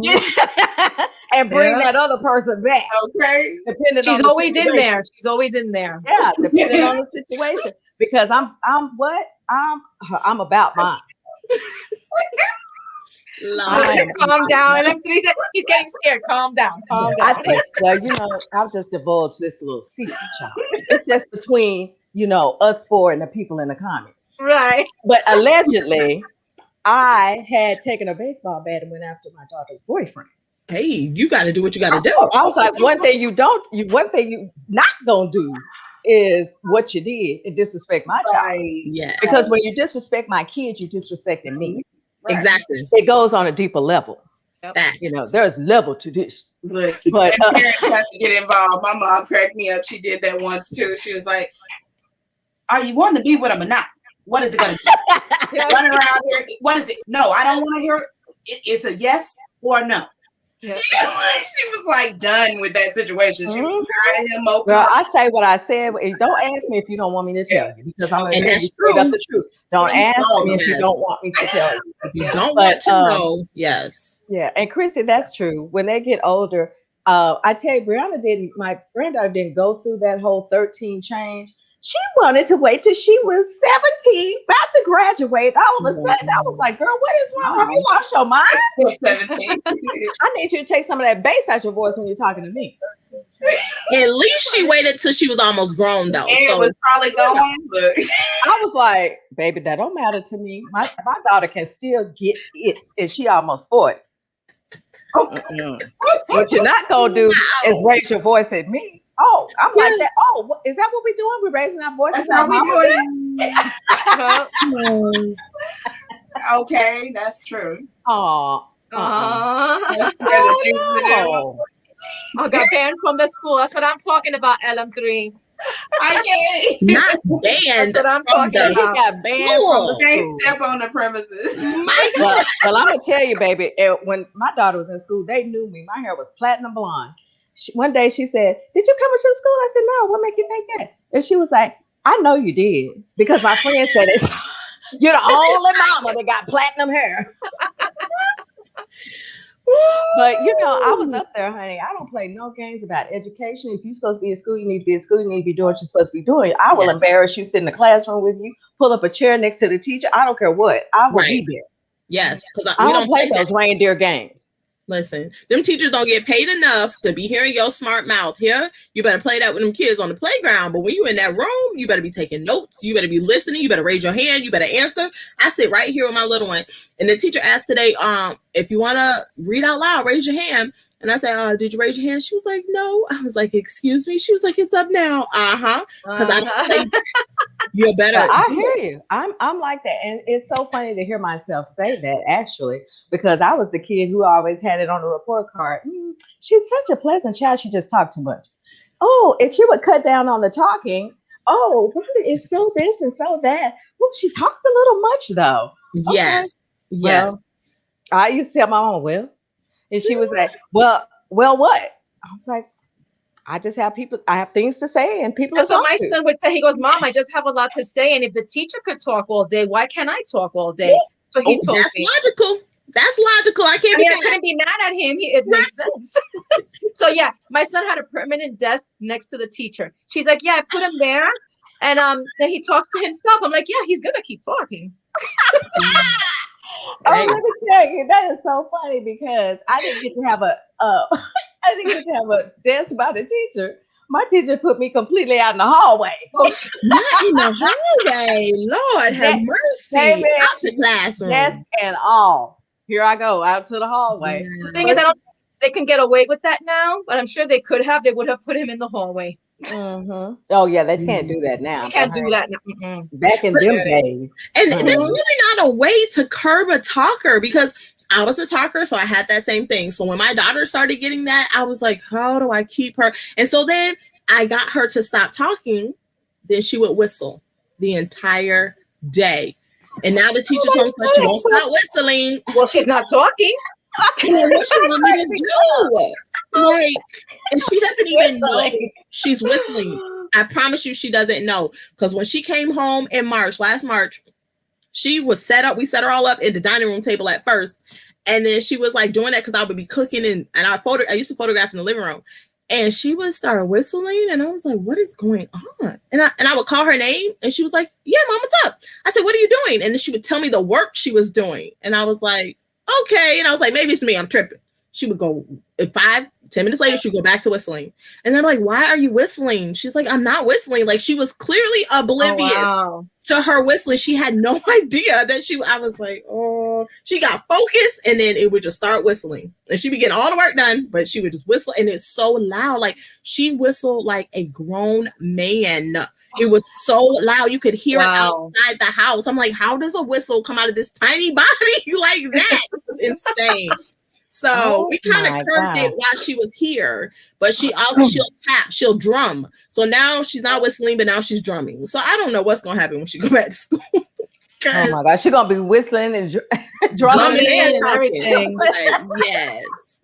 bring that other person back. Okay. She's always in there. She's always in there. Yeah, depending on the situation. Because I'm about mine. Calm down. He's getting scared. Calm down. Calm down. I'll just divulge this little secret, child. It's just between, us four and the people in the comments. Right. But allegedly, I had taken a baseball bat and went after my daughter's boyfriend. Hey, you got to do what you got to do. I was like, one thing you not gonna do is what you did and disrespect my child. Yeah. Because when you disrespect my kids, you're disrespecting me. Right. Exactly. It goes on a deeper level. Yep. There's level to this. But parents have to get involved. My mom cracked me up. She did that once too. She was like, "Are you wanting to be with him or not? What is it going to be? Running around here? What is it? No, I don't want to hear it. It's a yes or no." Yeah. She was like done with that situation. She was tired of him. Well, I say what I said. Don't ask me if you don't want me to tell you, because I'm going to tell you straight up the truth. Don't ask me if you don't want me to tell you. If you don't want to know, yes. Yeah, and Christy, that's true. When they get older, I tell you, my granddaughter didn't go through that whole 13 change. She wanted to wait till she was 17, about to graduate. All of a sudden, I was like, girl, what is wrong? Have you lost your mind? 17. I need you to take some of that bass out your voice when you're talking to me. At least she waited till she was almost grown, though. It was probably going. But I was like, baby, that don't matter to me. My daughter can still get it, and she almost 40. What you're not gonna do is raise your voice at me. Oh, I'm like that. Oh, is that what we're doing? We're raising our voices. That's how we do it. Okay, that's true. Oh, That's the other thing to do. I got banned from the school. That's what I'm talking about, LM3. I can't. Not banned. That's what I'm talking he about. got banned from the Can't school. step on the premises. Well, I'm gonna tell you, baby. When my daughter was in school, they knew me. My hair was platinum blonde. One day she said, "Did you come to school?" I said, "No. What make you think that?" And she was like, "I know you did because my friend said it." You're the only mama that got platinum hair. But I was up there, honey. I don't play no games about education. If you're supposed to be in school, you need to be in school. You need to be doing what you're supposed to be doing. I will embarrass you, sit in the classroom with you, pull up a chair next to the teacher. I don't care what. I will be there. Yes, because I don't play those reindeer games. Listen, them teachers don't get paid enough to be hearing your smart mouth. Here, you better play that with them kids on the playground. But when you in that room, you better be taking notes. You better be listening. You better raise your hand. You better answer. I sit right here with my little one. And the teacher asked today, if you want to read out loud, raise your hand. And I said, did you raise your hand? She was like, no. I was like, excuse me. She was like, it's up now. Because I don't think you're better. I hear you. I'm like that. And it's so funny to hear myself say that, actually, because I was the kid who always had it on the report card. She's such a pleasant child. She just talked too much. Oh, if she would cut down on the talking, Rhonda is so this and so that. Well, she talks a little much, though. Okay. Yes. Well, I used to tell my mom, and she was like, well, what? I was like, I have things to say and people. That's what my son would say. He goes, Mom, I just have a lot to say. And if the teacher could talk all day, why can't I talk all day? So he told me. Logical. That's logical. I couldn't be mad at him. It makes sense. So yeah, my son had a permanent desk next to the teacher. She's like, yeah, I put him there. And then he talks to himself. I'm like, yeah, he's going to keep talking. Let me tell you, that is so funny because I didn't get to have a desk by the teacher. My teacher put me completely out in the hallway. Not in the hallway. Lord have mercy. Out the classroom. Desk and all. Here I go out to the hallway. The thing is, I don't think they can get away with that now, but I'm sure they could have. They would have put him in the hallway. Mm-hmm. Oh yeah, they can't do that now. They can't do that now. Back in them days. And there's really not a way to curb a talker because I was a talker, so I had that same thing. So when my daughter started getting that, I was like, how do I keep her? And so then I got her to stop talking. Then she would whistle the entire day. And now the teacher told me she won't stop whistling. Well, she's not talking. What you want me to do? Like, and she doesn't even know she's whistling. I promise you, she doesn't know. Because when she came home in last March, she was set up. We set her all up in the dining room table at first. And then she was like doing that because I would be cooking and I used to photograph in the living room. And she would start whistling. And I was like, what is going on? And I would call her name. And she was like, yeah, Mom, what's up? I said, what are you doing? And then she would tell me the work she was doing. And I was like, okay. And I was like, maybe it's me. I'm tripping. She would go 5-10 minutes later, she'd go back to whistling. And I'm like, why are you whistling? She's like, I'm not whistling. Like she was clearly oblivious to her whistling. She had no idea that I was like, she got focused and then it would just start whistling. And she'd be getting all the work done, but she would just whistle. And it's so loud. Like she whistled like a grown man. It was so loud. You could hear it outside the house. I'm like, how does a whistle come out of this tiny body like that? It was insane. So we kind of curbed it while she was here, but she'll tap, she'll drum. So now she's not whistling, but now she's drumming. So I don't know what's going to happen when she go back to school. Oh my gosh, she's going to be whistling and drumming and everything.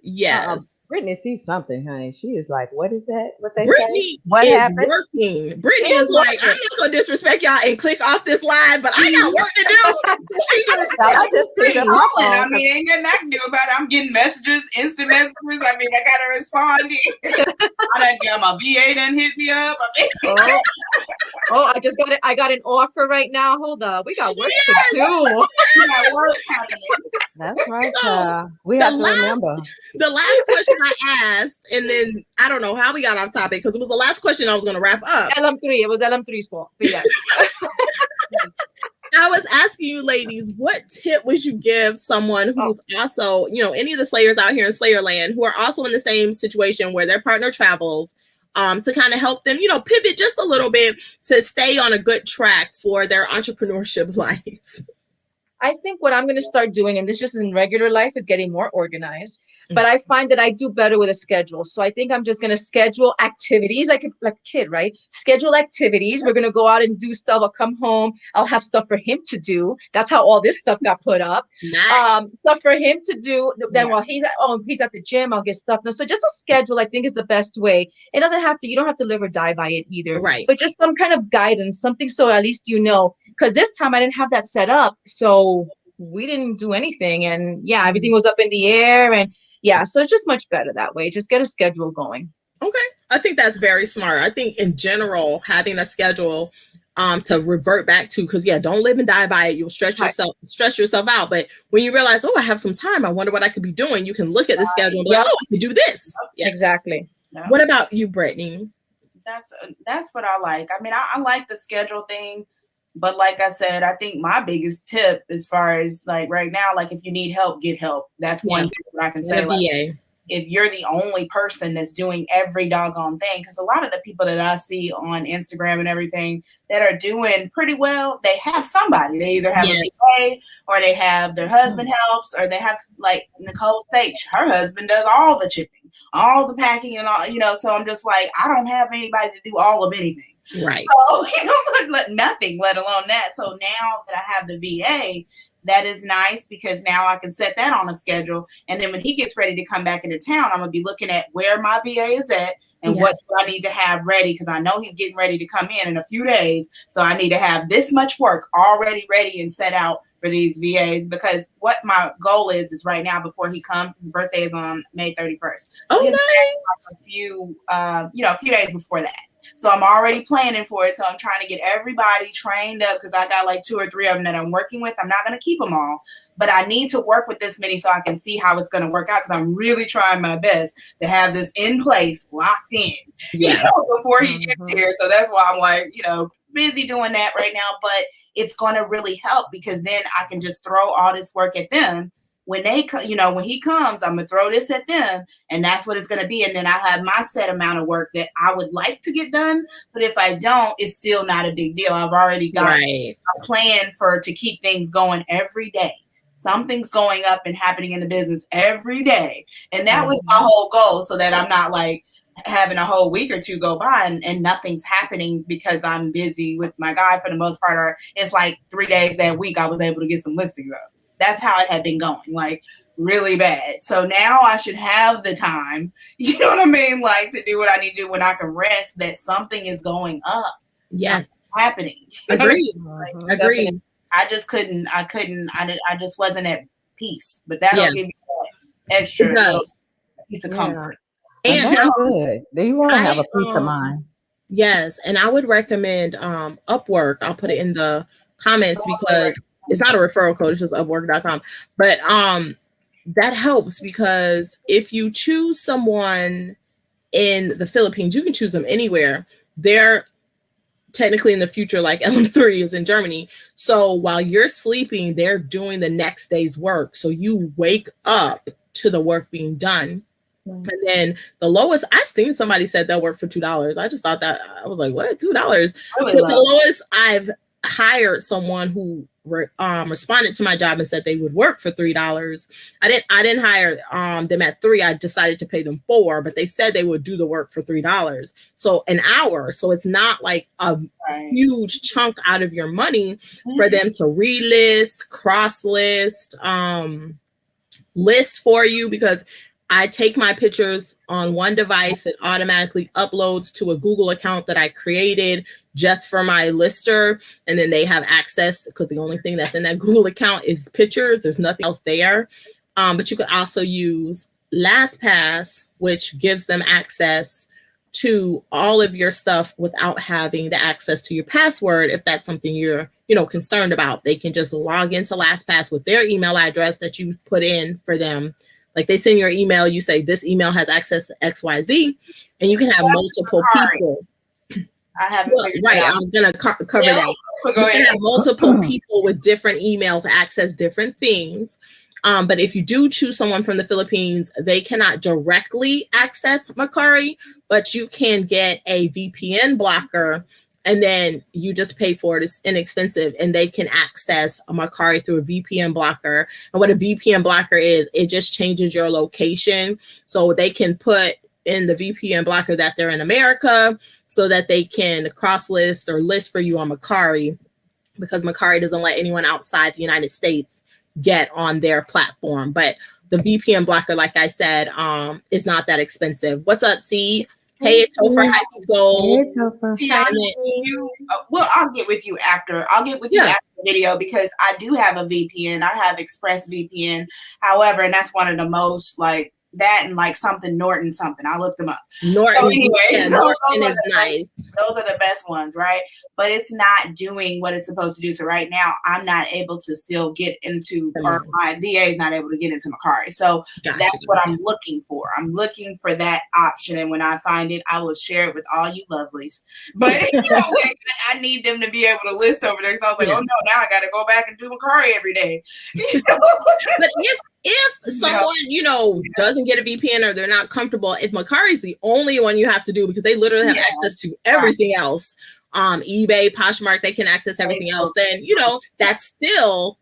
Yes. Brittany sees something, honey. She is like, what is that? What they Brittany say? What happened? Working. Brittany is like, I'm not going to disrespect y'all and click off this live, but I got work to do. I mean, ain't nothing I can do about it. I'm getting messages, instant messages. I mean, I got to respond. My VA done hit me up. I got an offer right now. Hold up. We got work to do. We got work happening. That's right. We have to remember. The last question I asked, and then I don't know how we got off topic because it was the last question I was going to wrap up. LM3. It was LM3's fault. But yeah. I was asking you ladies, what tip would you give someone who's also, any of the Slayers out here in Slayerland who are also in the same situation where their partner travels, to kind of help them, pivot just a little bit to stay on a good track for their entrepreneurship life? I think what I'm going to start doing, and this just in regular life, is getting more organized. But I find that I do better with a schedule. So I think I'm just going to schedule activities like a kid, right? Schedule activities. We're going to go out and do stuff. I'll come home. I'll have stuff for him to do. That's how all this stuff got put up. Nice. Stuff for him to do. Then while he's at the gym, I'll get stuff. So just a schedule, I think, is the best way. It doesn't have to, you don't have to live or die by it either. Right. But just some kind of guidance, something so at least because this time I didn't have that set up. So we didn't do anything. And everything was up in the air. And so it's just much better that way. Just get a schedule going. Okay. I think that's very smart. I think in general, having a schedule to revert back to, because don't live and die by it. You'll stress yourself out. But when you realize, I have some time, I wonder what I could be doing. You can look at the schedule and be like, I could do this. Yes. Exactly. Yeah. What about you, Brittany? That's what I like. I mean, I like the schedule thing. But like I said, I think my biggest tip as far as like right now, like if you need help, get help. That's one thing that I can say. Like, if you're the only person that's doing every doggone thing, because a lot of the people that I see on Instagram and everything that are doing pretty well, they have somebody. They either have a VA or they have their husband helps, or they have like Nicole Stage. Her husband does all the shipping, all the packing and all, so I'm just like, I don't have anybody to do all of anything. Right. So, nothing, let alone that. So now that I have the VA, that is nice because now I can set that on a schedule. And then when he gets ready to come back into town, I'm going to be looking at where my VA is at and what do I need to have ready, because I know he's getting ready to come in a few days. So I need to have this much work already ready and set out for these VAs, because what my goal is right now before he comes, his birthday is on May 31st. Oh, nice. A few days before that. So I'm already planning for it. So I'm trying to get everybody trained up because I got like 2 or 3 of them that I'm working with. I'm not going to keep them all, but I need to work with this many so I can see how it's going to work out, because I'm really trying my best to have this in place, locked in, before he gets here. So that's why I'm like, busy doing that right now, but it's going to really help because then I can just throw all this work at them. When when he comes, I'm going to throw this at them, and that's what it's going to be. And then I have my set amount of work that I would like to get done. But if I don't, it's still not a big deal. I've already got a plan to keep things going every day. Something's going up and happening in the business every day. And that was my whole goal, so that I'm not like having a whole week or two go by and nothing's happening because I'm busy with my guy for the most part. Or it's like 3 days that week I was able to get some listings up. That's how it had been going, like really bad. So now I should have the time, you know what I mean? Like to do what I need to do when I can rest, that something is going up. Yes. Happening. Agreed. Agreed. I just just wasn't at peace, but that'll give you that extra piece of comfort. And that's good. You want to have a peace of mind. Yes. And I would recommend Upwork. I'll put it in the comments because it's not a referral code, it's just upwork.com. But that helps because if you choose someone in the Philippines, you can choose them anywhere. They're technically in the future, like LM3 is in Germany. So while you're sleeping, they're doing the next day's work. So you wake up to the work being done. And then the lowest, I've seen somebody said they'll work for $2. I just thought that, I was like, what, $2? But the lowest I've hired someone who responded to my job and said they would work for $3. I didn't hire them at $3. I decided to pay them $4, but they said they would do the work for $3. So an hour. So it's not like a huge chunk out of your money for them to relist, cross list, list for you, because I take my pictures on one device. It automatically uploads to a Google account that I created just for my lister. And then they have access because the only thing that's in that Google account is pictures. There's nothing else there. But you could also use LastPass, which gives them access to all of your stuff without having the access to your password. If that's something you're, concerned about, they can just log into LastPass with their email address that you put in for them. Like they send your email, you say this email has access to XYZ, and you can have multiple people. I haven't figured right. that out. I was gonna cover that. You can have multiple people with different emails access different things. But if you do choose someone from the Philippines, they cannot directly access Mercari, but you can get a VPN blocker, and then you just pay for it. It's inexpensive, and they can access a Mercari through a VPN blocker. And what a VPN blocker is, it just changes your location. So they can put in the VPN blocker that they're in America so that they can cross-list or list for you on Mercari, because Mercari doesn't let anyone outside the United States get on their platform. But the VPN blocker, like I said, is not that expensive. What's up, C? Hey, it's Topher. How you go? Hey, Topher. Well, I'll get with you after. I'll get with you after the video, because I do have a VPN. I have Express VPN. However, and that's one of the most like that and like something Norton something. I looked them up. Norton, so anyway, Norton is nice. Those are the best ones, right? But it's not doing what it's supposed to do. So right now, I'm not able to still get into, or my DA is not able to get into Mercari. So that's what I'm looking for. I'm looking for that option, and when I find it, I will share it with all you lovelies. But you know, I need them to be able to list over there. So I was like, oh no, now I got to go back and do Mercari every day. But if someone, doesn't get a VPN or they're not comfortable, if Mercari is the only one you have to do, because they literally have access to everything else, eBay, Poshmark, they can access everything else, then, that's still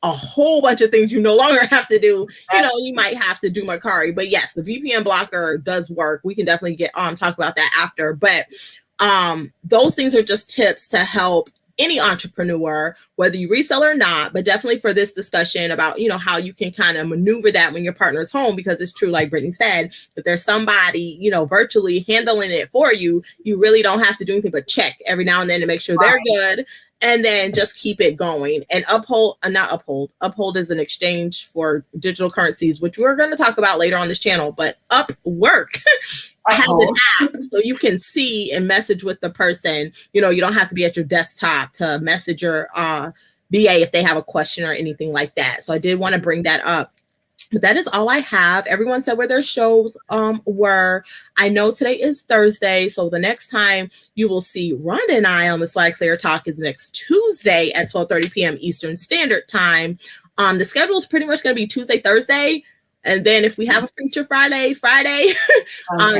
a whole bunch of things you no longer have to do. You might have to do Mercari. But yes, the VPN blocker does work. We can definitely talk about that after. But those things are just tips to help any entrepreneur, whether you resell or not, but definitely for this discussion about, how you can kind of maneuver that when your partner is home, because it's true, like Brittany said, if there's somebody, virtually handling it for you, you really don't have to do anything but check every now and then to make sure they're good. And then just keep it going. And Uphold is an exchange for digital currencies, which we're going to talk about later on this channel. But Upwork has an app so you can see and message with the person. You don't have to be at your desktop to message your VA if they have a question or anything like that. So I did want to bring that up. But that is all I have. Everyone said where their shows were. I know today is Thursday, so the next time you will see Rhonda and I on the Swagslayer Talk is next Tuesday at 12:30 p.m. Eastern Standard Time. The schedule is pretty much going to be Tuesday, Thursday, and then if we have a feature Friday,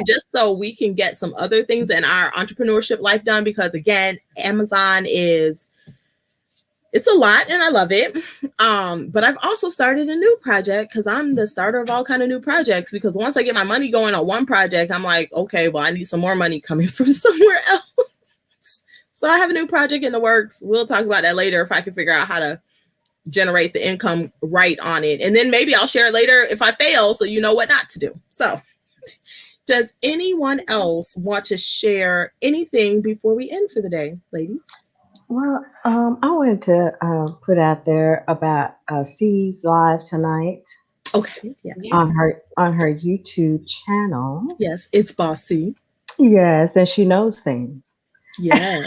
just so we can get some other things in our entrepreneurship life done, because again, Amazon it's a lot and I love it. But I've also started a new project, because I'm the starter of all kind of new projects, because once I get my money going on one project, I'm like, okay, well, I need some more money coming from somewhere else. So I have a new project in the works. We'll talk about that later if I can figure out how to generate the income right on it. And then maybe I'll share it later if I fail, so you know what not to do. So does anyone else want to share anything before we end for the day, ladies? Well, I wanted to put out there about C's live tonight. Okay. Yeah. On her YouTube channel. Yes, it's Bossy. Yes, and she knows things. Yeah.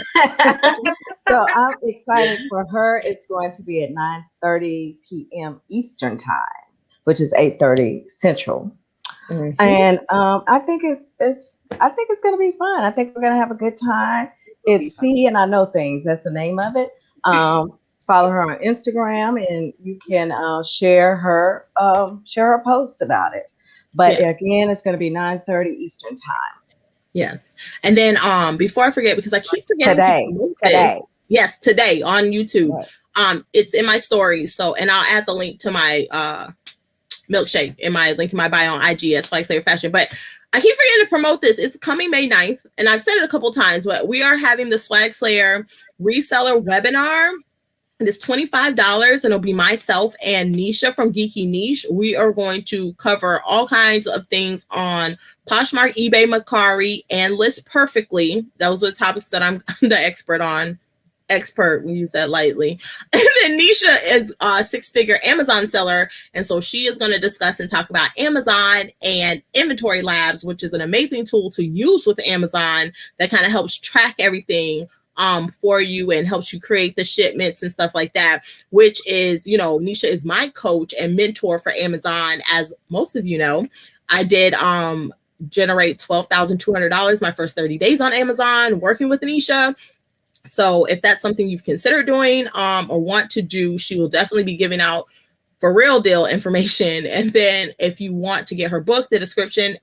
So I'm excited for her. It's going to be at 9:30 p.m. Eastern Time, which is 8:30 Central. Mm-hmm. And I think it's going to be fun. I think we're going to have a good time. It's C and I Know Things. That's the name of it. Follow her on Instagram, and you can share her posts about it. But again, it's going to be 9:30 Eastern Time. Yes. And then before I forget, because I keep forgetting today. Yes, today on YouTube. Right. It's in my stories. So, and I'll add the link to my milkshake in my link in my bio on IG at Swagslayer Fashion. But I keep forgetting to promote this. It's coming May 9th, and I've said it a couple times, but we are having the Swagslayer Reseller webinar. And it's $25, and it'll be myself and Nisha from Geeky Niche. We are going to cover all kinds of things on Poshmark, eBay, Mercari, and List Perfectly. Those are the topics that I'm the expert on. We use that lightly. And then Nisha is a six-figure Amazon seller, and so she is going to discuss and talk about Amazon and Inventory Labs, which is an amazing tool to use with Amazon that kind of helps track everything for you and helps you create the shipments and stuff like that, which is, Nisha is my coach and mentor for Amazon. As most of you know, I did generate $12,200 my first 30 days on Amazon working with Nisha. So if that's something you've considered doing or want to do, she will definitely be giving out for real deal information. And then if you want to get her book, the description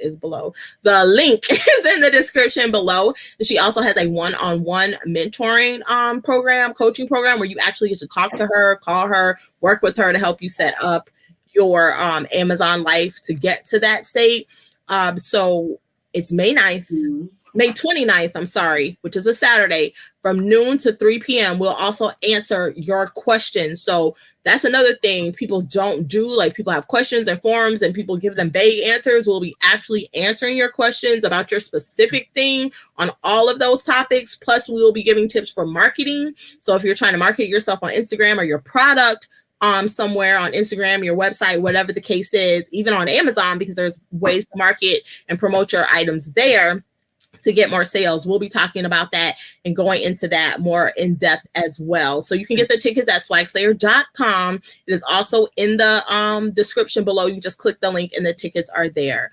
is below. The link is in the description below. And she also has a one-on-one mentoring coaching program where you actually get to talk to her, call her, work with her to help you set up your Amazon life to get to that state. So it's May 29th, I'm sorry, which is a Saturday, from noon to 3 p.m. We'll also answer your questions. So that's another thing people don't do. Like, people have questions and forums and people give them vague answers. We'll be actually answering your questions about your specific thing on all of those topics. Plus, we will be giving tips for marketing. So if you're trying to market yourself on Instagram or your product somewhere on Instagram, your website, whatever the case is, even on Amazon, because there's ways to market and promote your items there to get more sales. We'll be talking about that and going into that more in depth as well. So you can get the tickets at swagslayer.com. It is also in the description below. You just click the link and the tickets are there.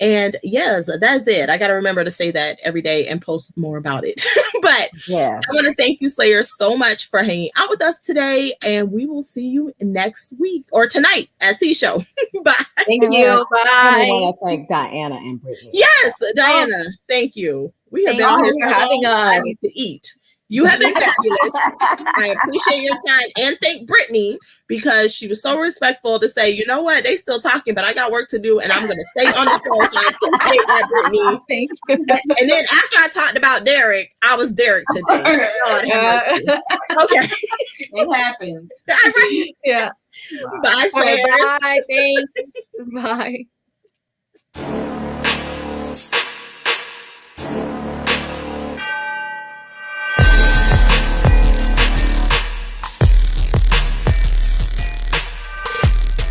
And yes, that's it. I got to remember to say that every day and post more about it. But yeah, I want to thank you, Slayer, so much for hanging out with us today. And we will see you next week or tonight at C Show. Bye. Thank you. Bye. I want to thank Diana and Brittany. Yes, Diana. Thank you. We have been on here for having us. I need to eat. You have been fabulous. I appreciate your time, and thank Brittany because she was so respectful to say, you know what, they still talking, but I got work to do, and I'm going to stay on the show. So I appreciate that, Brittany. Thank you. And then after I talked about Derek, I was Derek today. God have mercy. Okay, it happens. All right. Yeah. Bye, Slayer. Bye. Thanks. Bye.